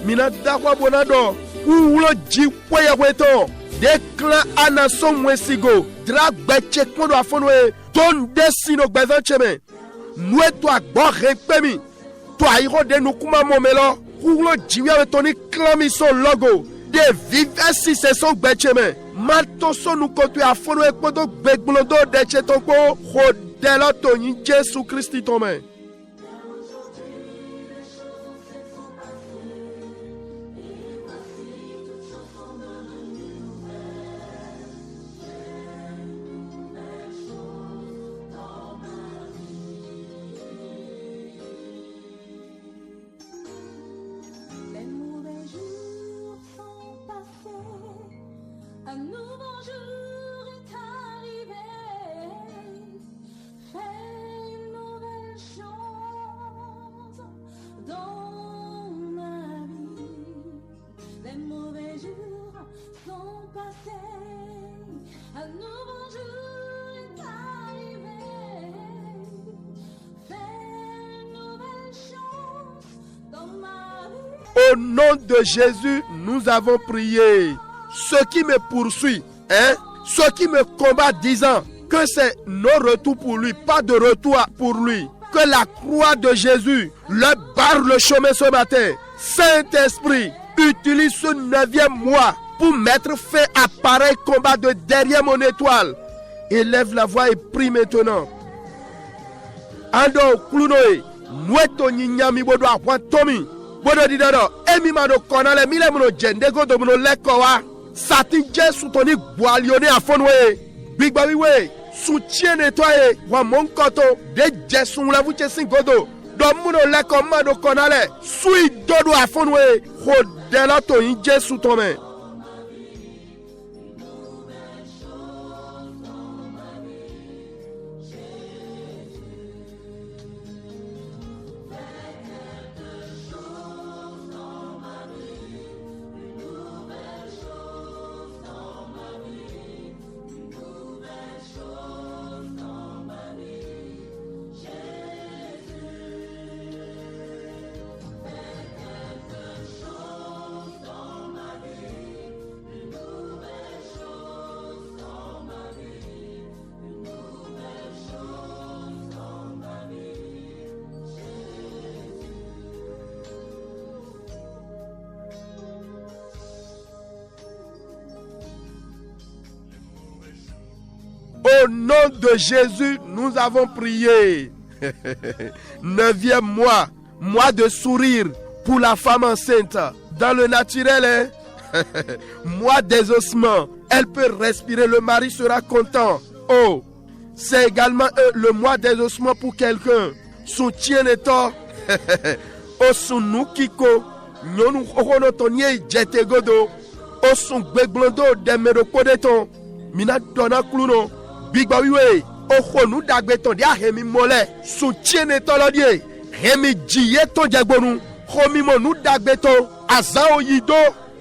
Minadakwa bonado. Oulo jikwe weto. Déclin anason mwesigo. Drag beche kondo afonwe. Ton desino bezancheme. Noué toi bon repemi. Toi iro de nukuma momelo. Oulo jiwe wetoni klami son logo. De vive si c'est son becheme. Mato son nou kontwe afonwe kondo begbulodo deche tonko. Hodela toni Jésus Christ tome. Un nouveau jour est arrivé, fais une nouvelle chose. Au nom de Jésus, nous avons prié. Ceux qui me poursuivent, ceux qui me combattent disant que c'est non-retour pour lui, pas de retour pour lui, que la croix de Jésus leur barre le chemin ce matin. Saint-Esprit, utilise ce 9e mois pour mettre fin à pareil combat de derrière mon étoile. Élève la voix et prie maintenant. Ando klunoe, nueto nyami bodo akwatomi, bodo didado, emi mado konale mile mono jendego do mono lekowa, sati Jesu toni boalione afonwe, big baby we, soutien nettoyé, wa mon koto, de Jesu la vuche singodo, do mono leko mado konale, sui dodo afonwe, hodela to in Jesu tome. Au nom de Jésus, nous avons prié. 9e mois, mois de sourire pour la femme enceinte. Dans le naturel, mois d'exaucement. Elle peut respirer, le mari sera content. Oh, c'est également le mois d'exaucement pour quelqu'un. Soutien et tort. Osunukiko, nyonu okonotonye jetegodo. Osun gbeglondo demerokodeton. Mina dona kluno. Big bawiwe, oko nu dagbeton dia hemi mole, soutien etolodie, hemi jiye ton jagbonu, homi mo nu dagbeton, azao yido,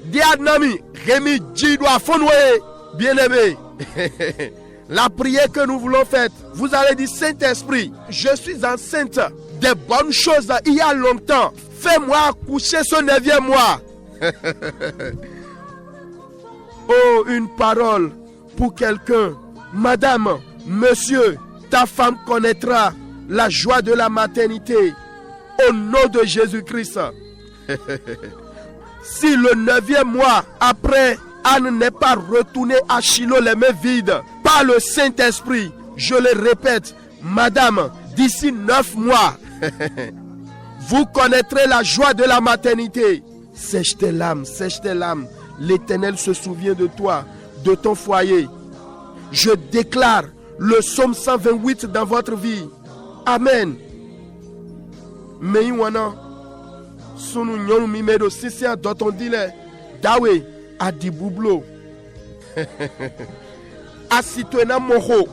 dia nami, hemi jido afonwe, bien-aimé. La prière que nous voulons faire, vous allez dire Saint-Esprit, je suis enceinte de bonnes choses il y a longtemps, fais-moi accoucher ce 9e mois. Oh, une parole pour quelqu'un. Madame, monsieur, ta femme connaîtra la joie de la maternité au nom de Jésus-Christ. Si le 9e mois après, Anne n'est pas retournée à Shiloh les mains vides par le Saint-Esprit, je le répète, madame, d'ici 9 mois, vous connaîtrez la joie de la maternité. Sèche tes larmes, l'Éternel se souvient de toi, de ton foyer. Je déclare le psaume 128 dans votre vie. Amen. Meiwana sunu nyonu mimedo sisi doton dile dawe adibublo. Asitwena moho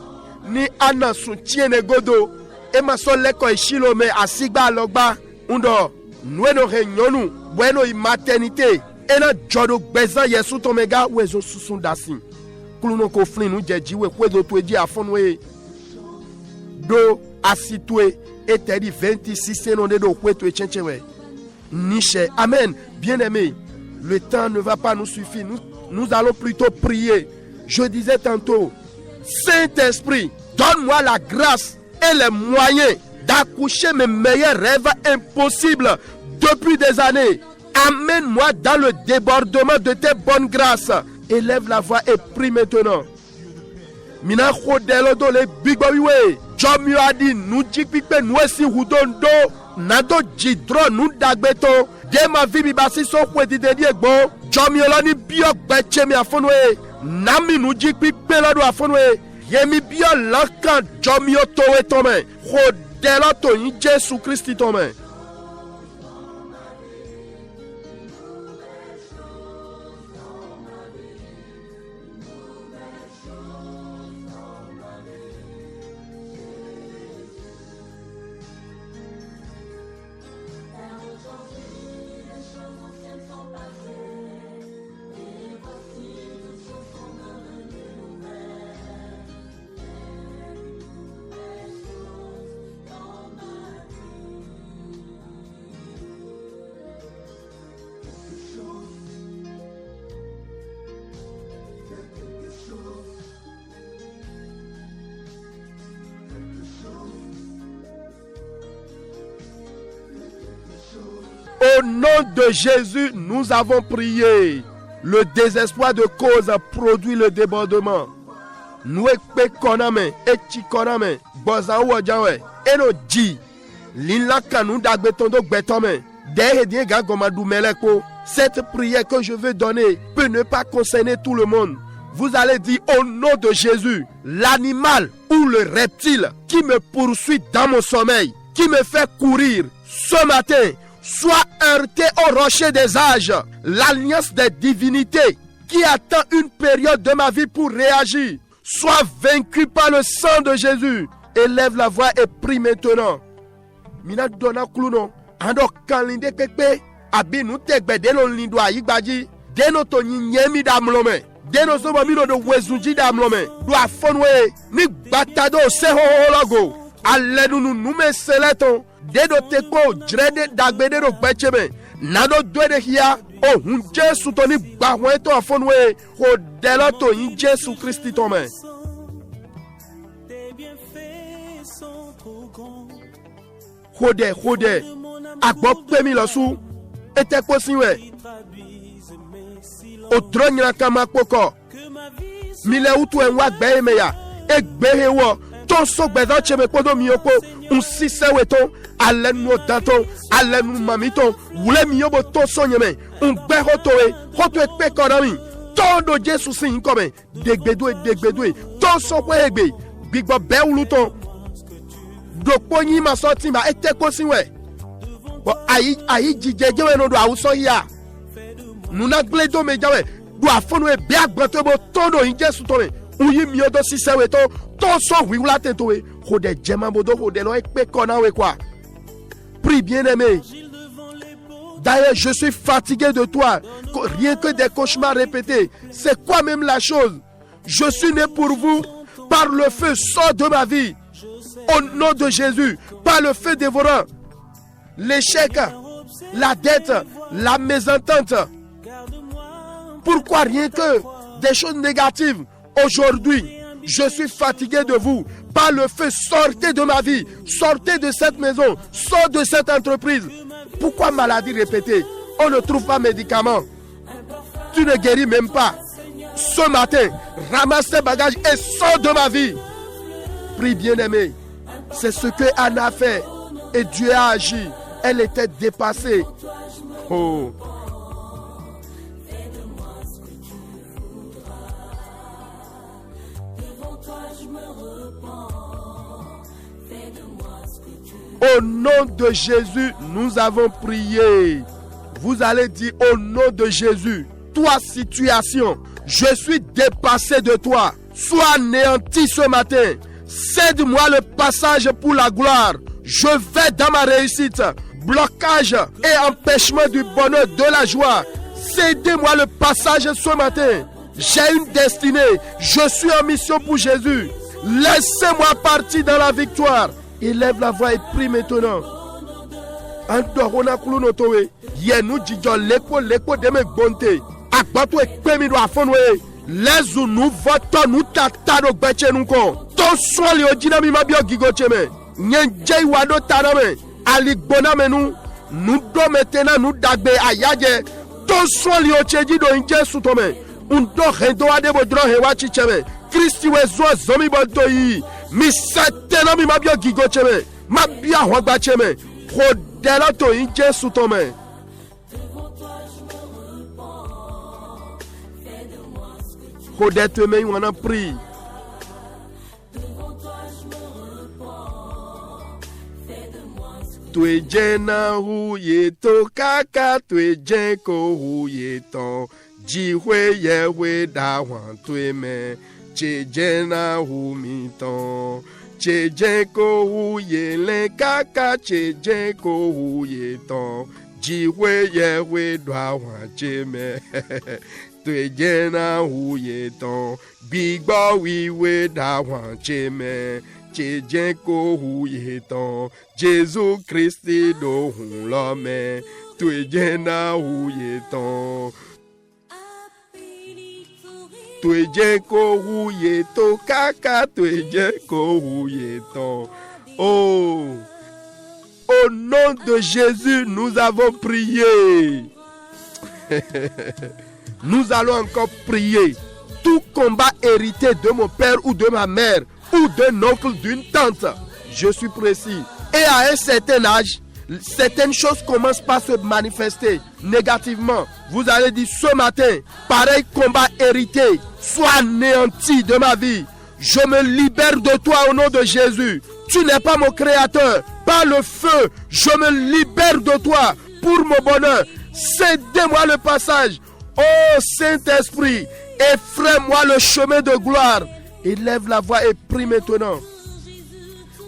ni ana soutiene godo e masole ko ishilo me asigba logba undo nweno renyonu bueno i maternité ena jodo gbeza yesu tomega wezo susundasi. Kluno ko flin nou jejiwe kwedo tweji afonwe do asitwe etedi 26 non do kweto echenchewe niche. Amen. Bien-aimé, le temps ne va pas nous suffire. Nous allons plutôt prier. Je disais tantôt, Saint-Esprit, donne-moi la grâce et les moyens d'accoucher mes meilleurs rêves impossibles depuis des années. Amène-moi dans le débordement de tes bonnes grâces. Élève la voix et prie maintenant. Mina khodelo do le bigbawiwe. Jomio adi nu jikpipe nu esi hudondo. Nado jidro nu dagbeto. De ma vie mi basi so kwedi dedi egbo. Jomio loni biok beche mi afonwe. Nami nu jikpipe lodo afonwe. Yemi bio lankan jomio towe tome. Khodelo to yin Jesu Christi tome. Au nom de Jésus, nous avons prié. Le désespoir de cause produit le débordement. Nous koname, eti koname, boza wajawe, eno ji, linla kanu dagbetondo gbetome, dehe ga gomadou meleko. Cette prière que je veux donner peut ne pas concerner tout le monde. Vous allez dire au nom de Jésus, l'animal ou le reptile qui me poursuit dans mon sommeil, qui me fait courir ce matin, soit heurté au rocher des âges, l'alliance des divinités qui attend une période de ma vie pour réagir, soit vaincu par le sang de Jésus. Élève la voix et prie maintenant. Mina dona kluno, ando kalinde kekpe, abi nou tekbe deno lindo ayigbaji, deno to nyemi damlome, deno soba mino do wezuji damlome, do afonwe, ni batado se logo, alenu nou me seleton, dedo teko drede dagbede do gbecheme, nado dwede hiya, o hun Jesu to ni bahwe to afonwe, ho delo to yin Jesu Christi to men. Hode, agbop pemi losu, ete kosiwe. Odronya kama poko. Mile utu enwa gbe meya, egbehe wo, ton so gbedo cheme kodo miyoko, un sise weton, alenu daton, alenu mamiton, wule miyobo ton sonyeme, un gbe hotoe, hoto ekpe kodami, ton do Jesu sin kome, degbedwe, ton so kwe egbe, bigbo be uluton, dokpo nyi masoti ma ete kosiwe. Bo ayi jijejewe no do awuso hiya. Nuna gledo mejawe do afonwe be agbanto bo todo in Jesu tome. Uyi miodo sisewe to so wiwla tentowe. Hode jemabodo hode no ekpe kona we kwa. Prie bien-aimé. D'ailleurs, je suis fatigué de toi. Rien que des cauchemars répétés. C'est quoi même la chose? Je suis né pour vous. Par le feu, sors de ma vie. Au nom de Jésus, par le feu dévorant, l'échec, la dette, la mésentente. Pourquoi rien que des choses négatives? Aujourd'hui, je suis fatigué de vous. Par le feu, sortez de ma vie, sortez de cette maison, sortez de cette entreprise. Pourquoi maladie répétée? On ne trouve pas médicament. Tu ne guéris même pas. Ce matin, ramasse tes bagages et sors de ma vie. Prie bien-aimé. C'est ce que Anna a fait. Et Dieu a agi. Elle était dépassée. Oh. Au nom de Jésus, nous avons prié. Vous allez dire au nom de Jésus, toi situation, je suis dépassé de toi. Sois anéanti ce matin. Cède-moi le passage pour la gloire. Je vais dans ma réussite. Blocage et empêchement du bonheur, de la joie. Cédez-moi le passage ce matin. J'ai une destinée. Je suis en mission pour Jésus. Laissez-moi partir dans la victoire. Élève la voix et prie maintenant. Andorona kulunotowe. Yenu djidjo lepo deme bonte. Akbato ekpemi do afonwe. Lezu nou voto nou tata do gbeche nou kon. Ton swali o dinami mabio gigoche me. Nyenjei wado taname. Aligbona menu. Nou do metena nou dagbe ayaje. Ton swali o cheji do inje sutome. Undo rendo adebo dro hewa chicheme. Kristi we zo zomi bonto yi. Mi setena mi mabio gigoche me. Mabia hwagbache me. Hodela to inje sutome. Hodete me on a pris. Tu es jena huye to kaka tu es jenko huye ton jihwe yewe da wan tu me che jena hu mi ton che jenko huye le kaka che jenko huye ton jihwe yewe da wan che me tu es jena huye ton bigbo wiwe da wan che me Tchejeko huyeton, Jésus Christi do hun l'homme, tu es jena huyeton. Tu es jeko huyeton, kaka tu es jeko huyeton. Oh, Au nom de Jésus, nous avons prié. Nous allons encore prier. Tout combat hérité de mon père ou de ma mère ou d'un oncle, d'une tante, je suis précis. Et à un certain âge, certaines choses commencent par se manifester négativement. Vous allez dire ce matin, pareil combat hérité, soit anéanti de ma vie. Je me libère de toi au nom de Jésus. Tu n'es pas mon créateur. Par le feu, je me libère de toi pour mon bonheur. Cédez-moi le passage. Ô Saint-Esprit, effraie-moi le chemin de gloire. Élève la voix et prie maintenant.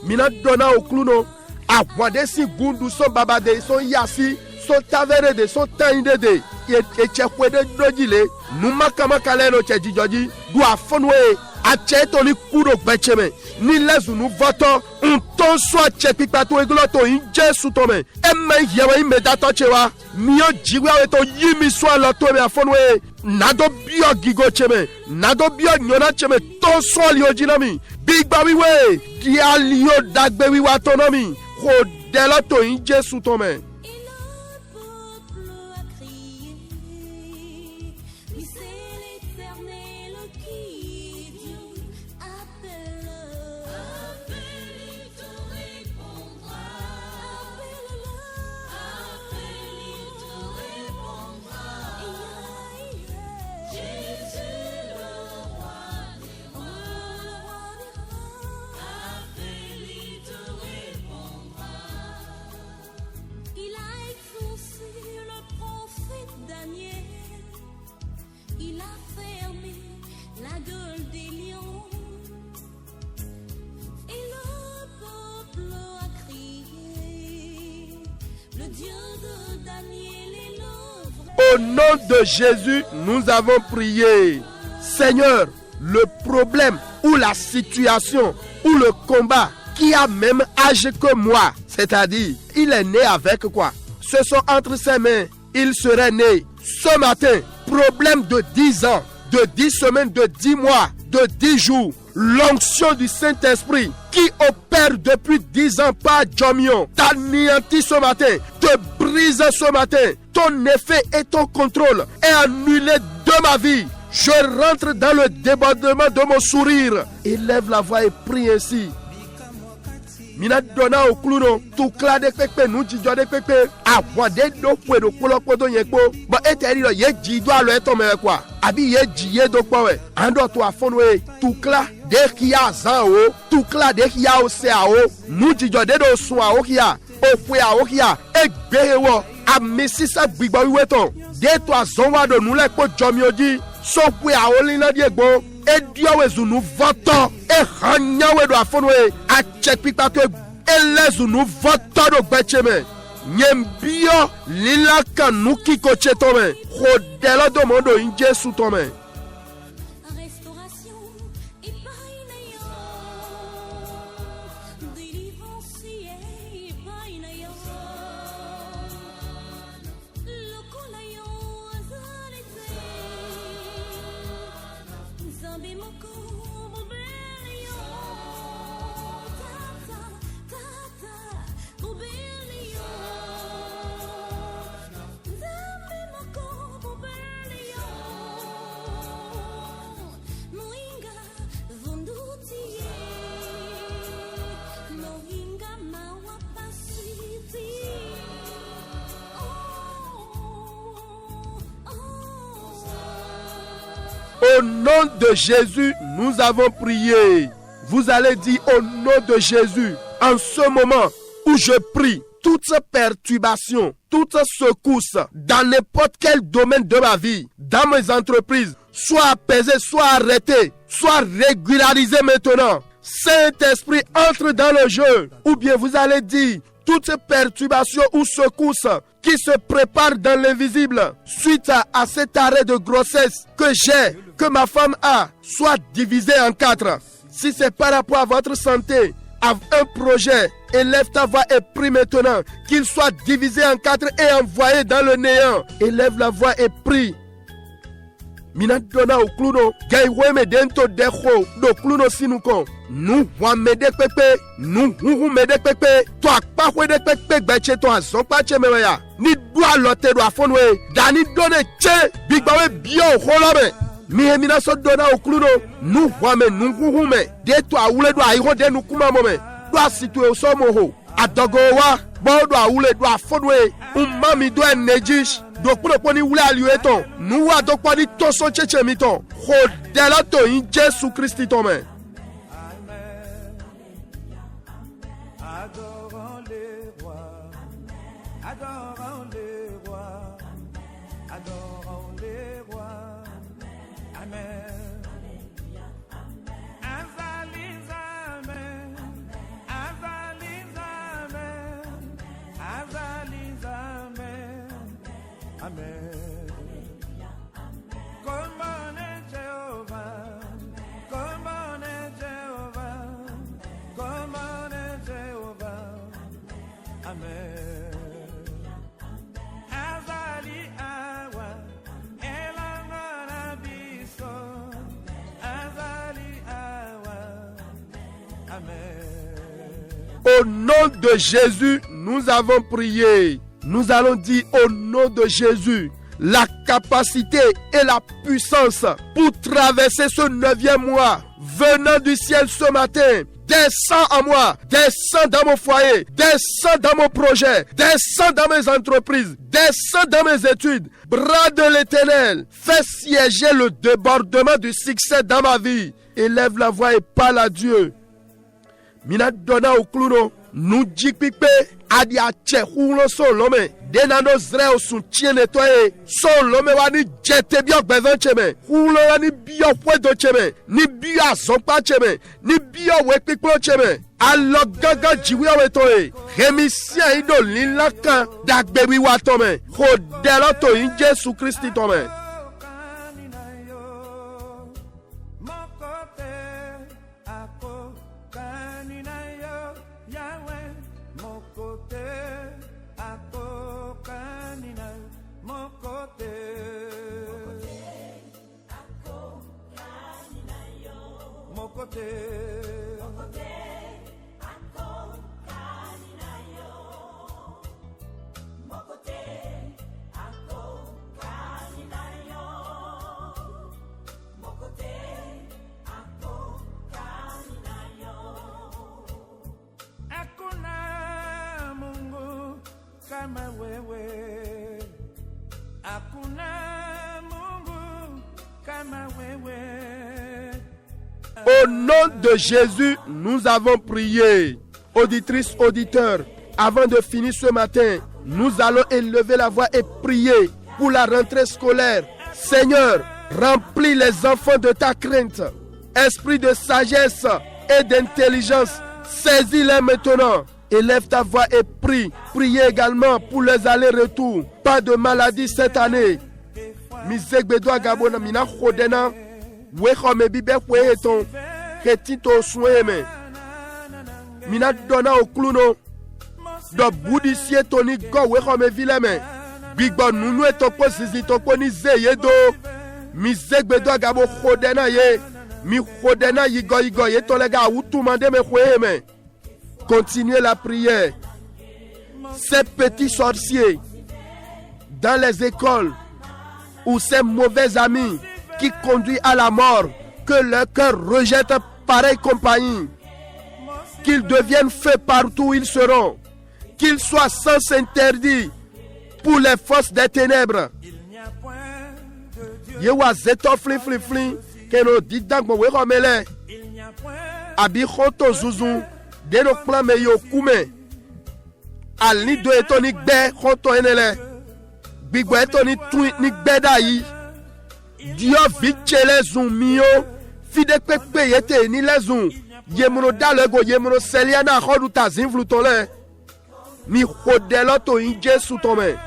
Mina donna au clouno. Aguade si gundu son babade son yasi son tavere de son tainde de et chekwede dojile numa kama kaleno chejijoji du afonwe achetoli kudo becheme ni lezu voto un ton so chepipato egloto inje sutome emme yewa imedato chewa mio jiwa weto yimi so loto me afonwe nado bio gigo cheme nado bio nyona cheme ton so liojinami big baby we di alio dagbe wi watonomi ko deloto inje sutome. Au nom de Jésus, nous avons prié. Seigneur, le problème ou la situation ou le combat qui a même âge que moi, c'est-à-dire, il est né avec quoi? Ce sont entre ses mains. Il serait né ce matin. Problème de 10 ans, de 10 semaines, de 10 mois, de 10 jours. L'onction du Saint-Esprit qui opère depuis 10 ans par Jomion t'anéantit ce matin, te brise ce matin. Ton effet et ton contrôle est annulé de ma vie. Je rentre dans le débordement de mon sourire. Élève la voix et prie ainsi. Mina donna au clouno, tout clade pepe, nous disons de pepe, à moi de do puedo pulo podo yekpo, ba eteri lo ye jido alo eto me kwa, abi ye jiye do kwa ando to afonwe, tout cla de kia zan o, tout cla de kia o se a o, nous disons de do so a o kia, o pwe a o kia, ek behewo, a mesisa gbigba wiweton, de to azonwa do nous le po jomioji, so pwe a o lina diegbo. Et Dieu nous votons et ranyawe do afonwe a chekpikpa to et les nous votons do becheme nyembio lila kanuki ko chetome hodelo do mondo inje sutome. Au nom de Jésus, nous avons prié. Vous allez dire au nom de Jésus, en ce moment où je prie, toute perturbation, toute secousse dans n'importe quel domaine de ma vie, dans mes entreprises, soit apaisée, soit arrêtée, soit régularisée maintenant. Saint-Esprit, entre dans le jeu. Ou bien vous allez dire, toute perturbation ou secousse qui se prépare dans l'invisible suite à cet arrêt de grossesse que j'ai, que ma femme a, soit divisée en 4. Si c'est par rapport à votre santé, à un projet, élève ta voix et prie maintenant qu'il soit divisé en 4 et envoyé dans le néant. Élève la voix et prie. mina dona okluno gai weme dento decho do kluno sinukon nu wamede pepe nu hu mede pepe to akpa wede pepe gbeche to azonpa chemeya ni dua lote do afonwe dani done che bigbawe bio holome mi emina so dona okluno nu wame nu hu me de to awule do ayo de nu kuma mome do asitwe osomo ho adogo wa bodo awule do afonwe umami do enejish do poni wule aliweton nu wa do pani to so cheche miton ho de la to in Jésus Christ ton me. Adorons les rois, adorons les rois, adorons les rois. Amen. Azalis, amen. Azalis, amen. Azalis, amen. Amen. Comment est Jéhovah? Comment est Jéhovah? Comment est Jéhovah? Amen. Azali awa, elangana biso. Azali awa. Amen. Au nom de Jésus, nous avons prié. Nous allons dire au nom de Jésus la capacité et la puissance pour traverser ce 9e mois venant du ciel ce matin. Descends en moi, descends dans mon foyer, descends dans mon projet, descends dans mes entreprises, descends dans mes études. Bras de l'Éternel, fais siéger le débordement du succès dans ma vie. Élève la voix et parle à Dieu. Mina donna au clouno, nous jikpipe, adi ache hulo son lome, denano zre o sun chien nettoyé, son lome wani jete bio bevan cheme, hulo wani bio pwedo cheme, ni bio azonpa cheme, ni bio wekpikplo cheme, alo gaga jiwi awetoye, remisien ido linlaka, dagbewi watome, hodelo to in Jésus Christ tome. Au nom de Jésus, nous avons prié. Auditrices, auditeurs, avant de finir ce matin, nous allons élever la voix et prier pour la rentrée scolaire. Seigneur, remplis les enfants de ta crainte. Esprit de sagesse et d'intelligence, saisis-les maintenant. Élève ta voix et prie. Priez également pour les allers-retours. Pas de maladie cette année. Misegbedoa Gabona mina khodena. Wekome bibe kweton. Ketito sweme. Mina dona okluno. Do budisie toni go wekome vileme. Bigbo nunu etoko zizi toko ni zeyedo. Misegbedoa Gabo khodena ye. Mi khodena yigo ye tolega utu mande me kweme. Continuez la prière. Ces petits sorciers dans les écoles ou ces mauvais amis qui conduisent à la mort, que leur cœur rejette pareille compagnie, qu'ils deviennent feu partout où ils seront, qu'ils soient sens interdits pour les forces des ténèbres. Yewa zeto fli fli fli keno didang mo wekomele abi khoto zuzu deno plan me yo kume al ni do eto ni gbe khoto enele bigbo eto ni tu ni gbe dayi dio vichele zumio fide pepe yete ni lezun yemuno dalego yemuno seliana khodu tazin flutole mi khodelo to in Jésus tome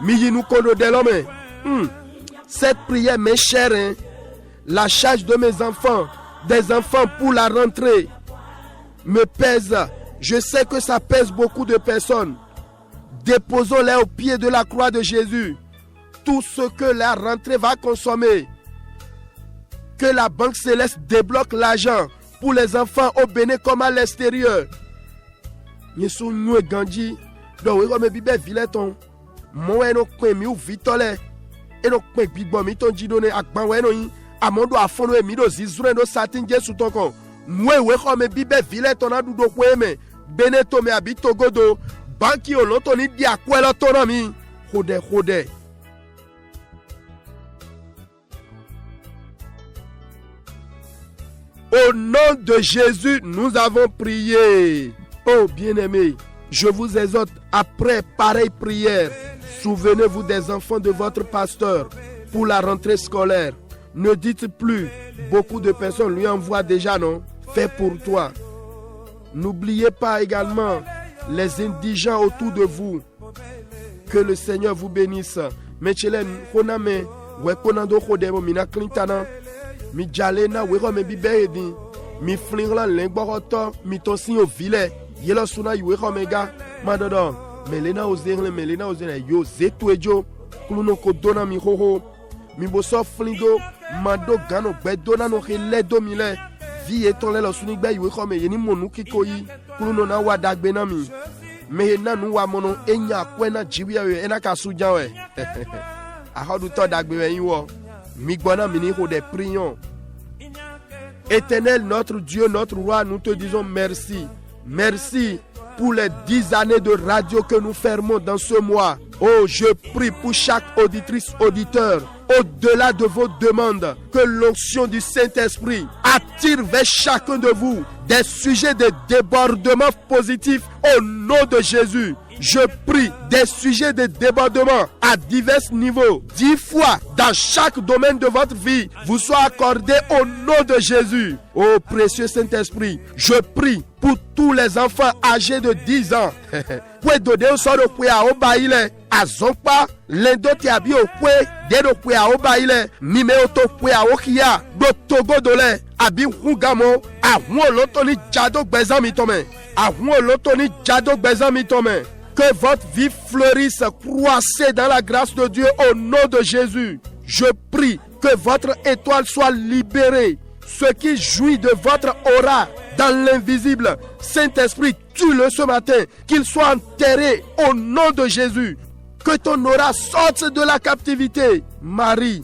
mi yinu kono de l'homme. Cette prière mes chers, hein, la charge de mes enfants, des enfants pour la rentrée, me pèse. Je sais que ça pèse beaucoup de personnes. Déposons-les au pied de la croix de Jésus. Tout ce que la rentrée va consommer, que la Banque Céleste débloque l'argent pour les enfants au Bénin comme à l'extérieur. Yesu nous Gandhi, donc oui, comme Bible Villeton, moi no kwemi ou vitole, et no kwe bigbo mi ton jidone akban we no yin, amondo afono e mi do zizure no satin Jesu toko. Moi we comme Bible Villeton na dudo kweme, Beneto me abito godo, banki oloto ni di akwelo tonami, hode. Au nom de Jésus, nous avons prié. Oh bien-aimés, je vous exhorte, après pareille prière, souvenez-vous des enfants de votre pasteur pour la rentrée scolaire. Ne dites plus, beaucoup de personnes lui envoient déjà, non? Fais pour toi. N'oubliez pas également les indigents autour de vous. Que le Seigneur vous bénisse. Mechelen, koname, we konando kodemo mina klintana. Mi jalena we ko me bibedi mi flingla lengboroto mi tosin o vile yelo suna ywe ko mega madodo melena ozele yo zetu ejo kluno ko dona mi hoho mi boso flindo mado gano gbe dona no hele do mi le vi eton le lo suni gbe ywe ko me yeni monu kikoyi kluno na wa dagbe na mi me na nu wa mono enya kwena jibiya we ena ka suja we ahodu to dagbe we yin wo. Éternel, notre Dieu, notre roi, nous te disons merci. Merci pour les 10 années de radio que nous fermons dans ce mois. Oh, je prie pour chaque auditrice, auditeur, au-delà de vos demandes, que l'onction du Saint-Esprit attire vers chacun de vous des sujets de débordement positifs au nom de Jésus. Je prie des sujets de débordement à divers niveaux, 10 fois dans chaque domaine de votre vie, vous soient accordés au nom de Jésus. Ô précieux Saint-Esprit, je prie pour tous les enfants âgés de 10 ans. Azonpa lendo ti abi okwe dedo kwe a obaile mime oto kwe a okia do togo dole abi hungamo ahun oloto ni jado gbezan mi tome ahun oloto ni jado gbezan mi tome. Que votre vie fleurisse, croissez dans la grâce de Dieu au nom de Jésus. Je prie que votre étoile soit libérée. Ce qui jouit de votre aura dans l'invisible, Saint-Esprit, tue-le ce matin, qu'il soit enterré au nom de Jésus. Que ton aura sorte de la captivité. Marie,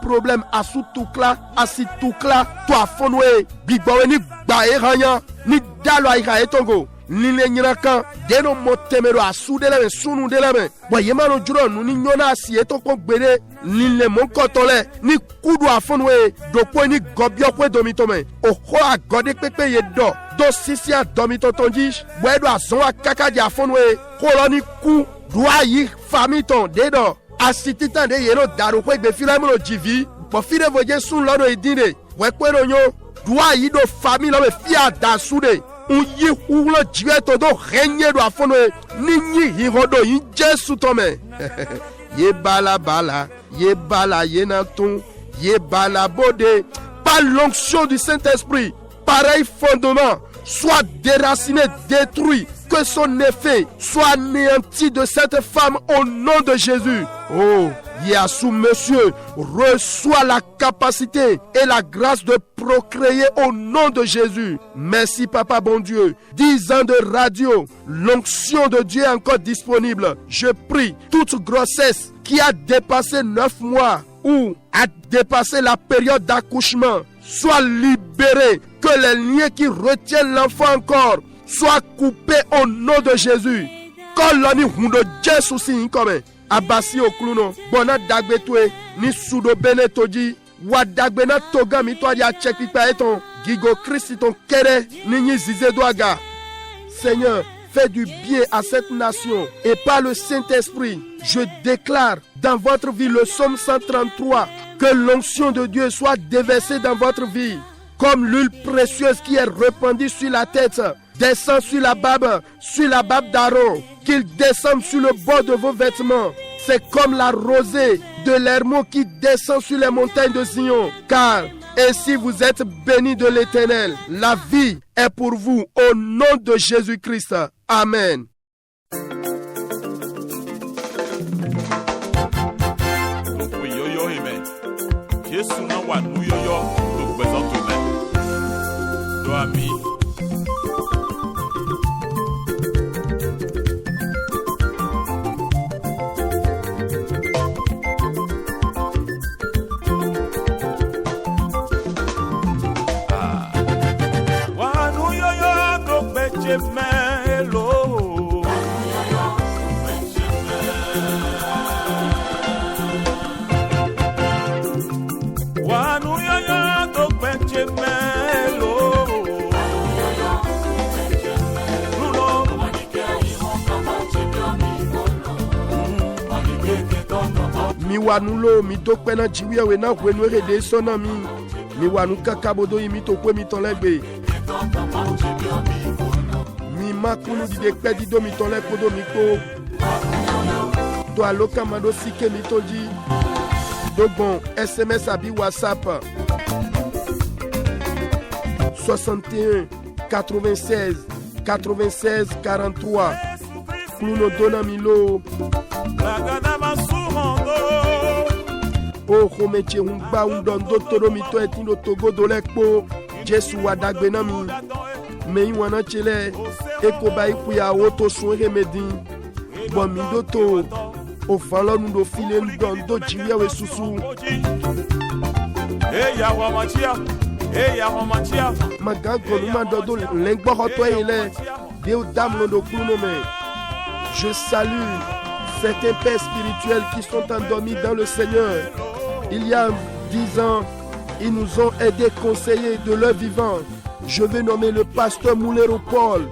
problème à sous tukla, à si tukla, toi fonwe, bigbawe ni bae ranya, ni dalo aika etongo. Nile nyiraka deno motemero asudele sunu deleme boyema no juro nu ni nyona asi etoko gbere nile monkotole ni kudu afonwe dopo ni gobio kwe domitome oho agode pepe ye do sisi a domitotonji boedo azon akaka di afonwe koloni ku doa yi famiton dedo asititan de yero daru kwe gbe filamo jivi bo fire voje sun lodo idinde we kwero nyo doa yi do family lo be fia dasude Uyi hulo jiweto do renye do afono ninyi hirodo yin Jesu tome. Ye bala, ye naton, ye bala bode. Par l'onction du Saint-Esprit, pareil fondement soit déraciné, détruit, que son effet soit anéanti de cette femme au nom de Jésus. Oh, Yassou monsieur, reçois la capacité et la grâce de procréer au nom de Jésus. Merci Papa bon Dieu. 10 ans de radio, l'onction de Dieu est encore disponible. Je prie toute grossesse qui a dépassé 9 mois ou a dépassé la période d'accouchement soit libérée. Que les liens qui retiennent l'enfant encore soient coupés au nom de Jésus. Koloni hundo Jesu si comme abasi okluno bona dagbetwe ni sudo benetoji wa dagbena toga mi to ya chekipa eton gigo Christ ton kere ni zize doaga. Seigneur, fais du bien à cette nation et par le Saint-Esprit, je déclare dans votre vie le psaume 133 que l'onction de Dieu soit déversée dans votre vie comme l'huile précieuse qui est répandue sur la tête. Descend sur la barbe d'Aaron, qu'il descende sur le bord de vos vêtements. C'est comme la rosée de l'Hermon qui descend sur les montagnes de Zion. Car ainsi vous êtes bénis de l'Éternel. La vie est pour vous au nom de Jésus-Christ. Amen. Jésù náà wà núyọ́yọ́ tó gbẹ̀sán tó lẹ̀. Lọ́ àmì. Wà núyọ́yọ́ tó gbẹ̀jẹ̀ mẹ́lò. Mi wanu lo mi to pena jiwi ewe na kwenu erede sona mi wanu kakabodo yi mi to kwe mi ton legbe mi makunu di de pe di do mi ton le kodo mi ko to aloka mado sike mi to di dogbon SMS abi WhatsApp 61 96 96 43 Kluno dona mi lo o khomeche humba undondo toro mi to etino togo do lekpo Jesu wadagbe na mi me wana chele eko ba ikuya woto sun remedin bon mi do to o falo nu do file ndondo jiwe we susu ya wa machia magago nu mandodo lengbo hoto ele de o damlo do kuno me. Je salue certains pères spirituels qui sont endormis dans le Seigneur. Il y a 10 ans, ils nous ont aidés, conseillés de leur vivant. Je vais nommer le pasteur Moulero Paul.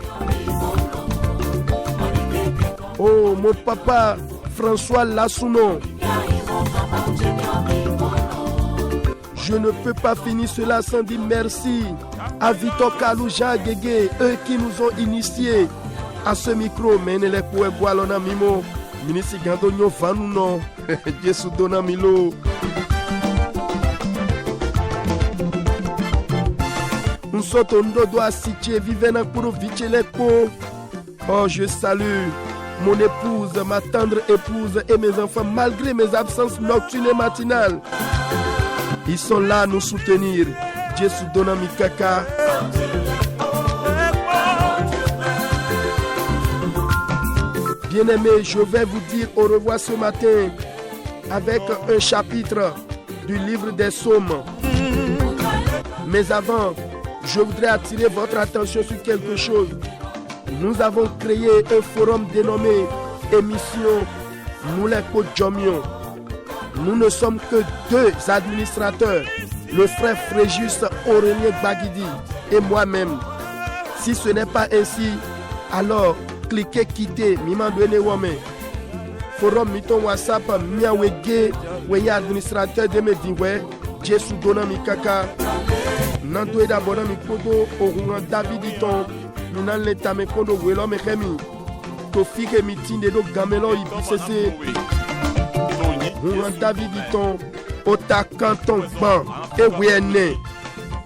Oh, mon papa François Lassounon. Je ne peux pas finir cela sans dire merci à Victor Kalouja Guégué, eux qui nous ont initiés à ce micro. Mais ne les pouvez voir l'on mimo. Ministre Gandonio Fanuno. Jésus donna milo. Un soto ndodo asitié vivena pour vicher les pots. Oh, je salue mon épouse, ma tendre épouse et mes enfants, malgré mes absences nocturnes et matinales. Ils sont là à nous soutenir. Jésus donna mi kaka. Bien-aimés, je vais vous dire au revoir ce matin avec un chapitre du livre des Psaumes. Mais avant, je voudrais attirer votre attention sur quelque chose. Nous avons créé un forum dénommé Émission Mouleko Djomion. Nous ne sommes que 2 administrateurs, le frère Fréjus Aurélien Bagidi et moi-même. Si ce n'est pas ainsi, alors cliquez quitter Mimandouene Wame. Forum Miton WhatsApp Miawege Weye administrateur de Mediwe Jesu Dona Mikaka Nantoe d'abord Mikodo Orungan David Iton Minan Leta Mekondo Welo Mekemi Tofike Mitinde do Gamelo Ibisese Orungan David Iton Ota Kanton Ban Ewene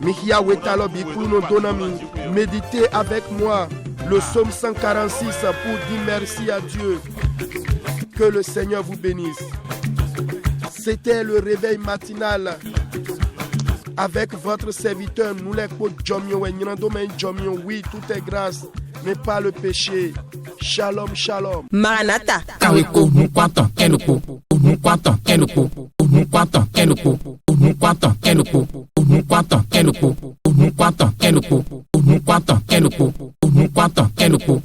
Mihia Wetalo Bikuno Donami. Méditez avec moi le psaume 146 pour dire merci à Dieu. Que le Seigneur vous bénisse. C'était le réveil matinal avec votre serviteur Mouleko Djomion. Oui, tout est grâce, mais pas le péché. Shalom, shalom. Maranatha. Kaweko nukwatan enuko. Nukwatan enuko. Nukwatan enuko. Nukwatan enuko. Nukwatan enuko. Nukwatan enuko. Nukwatan enuko. Nukwatan enuko.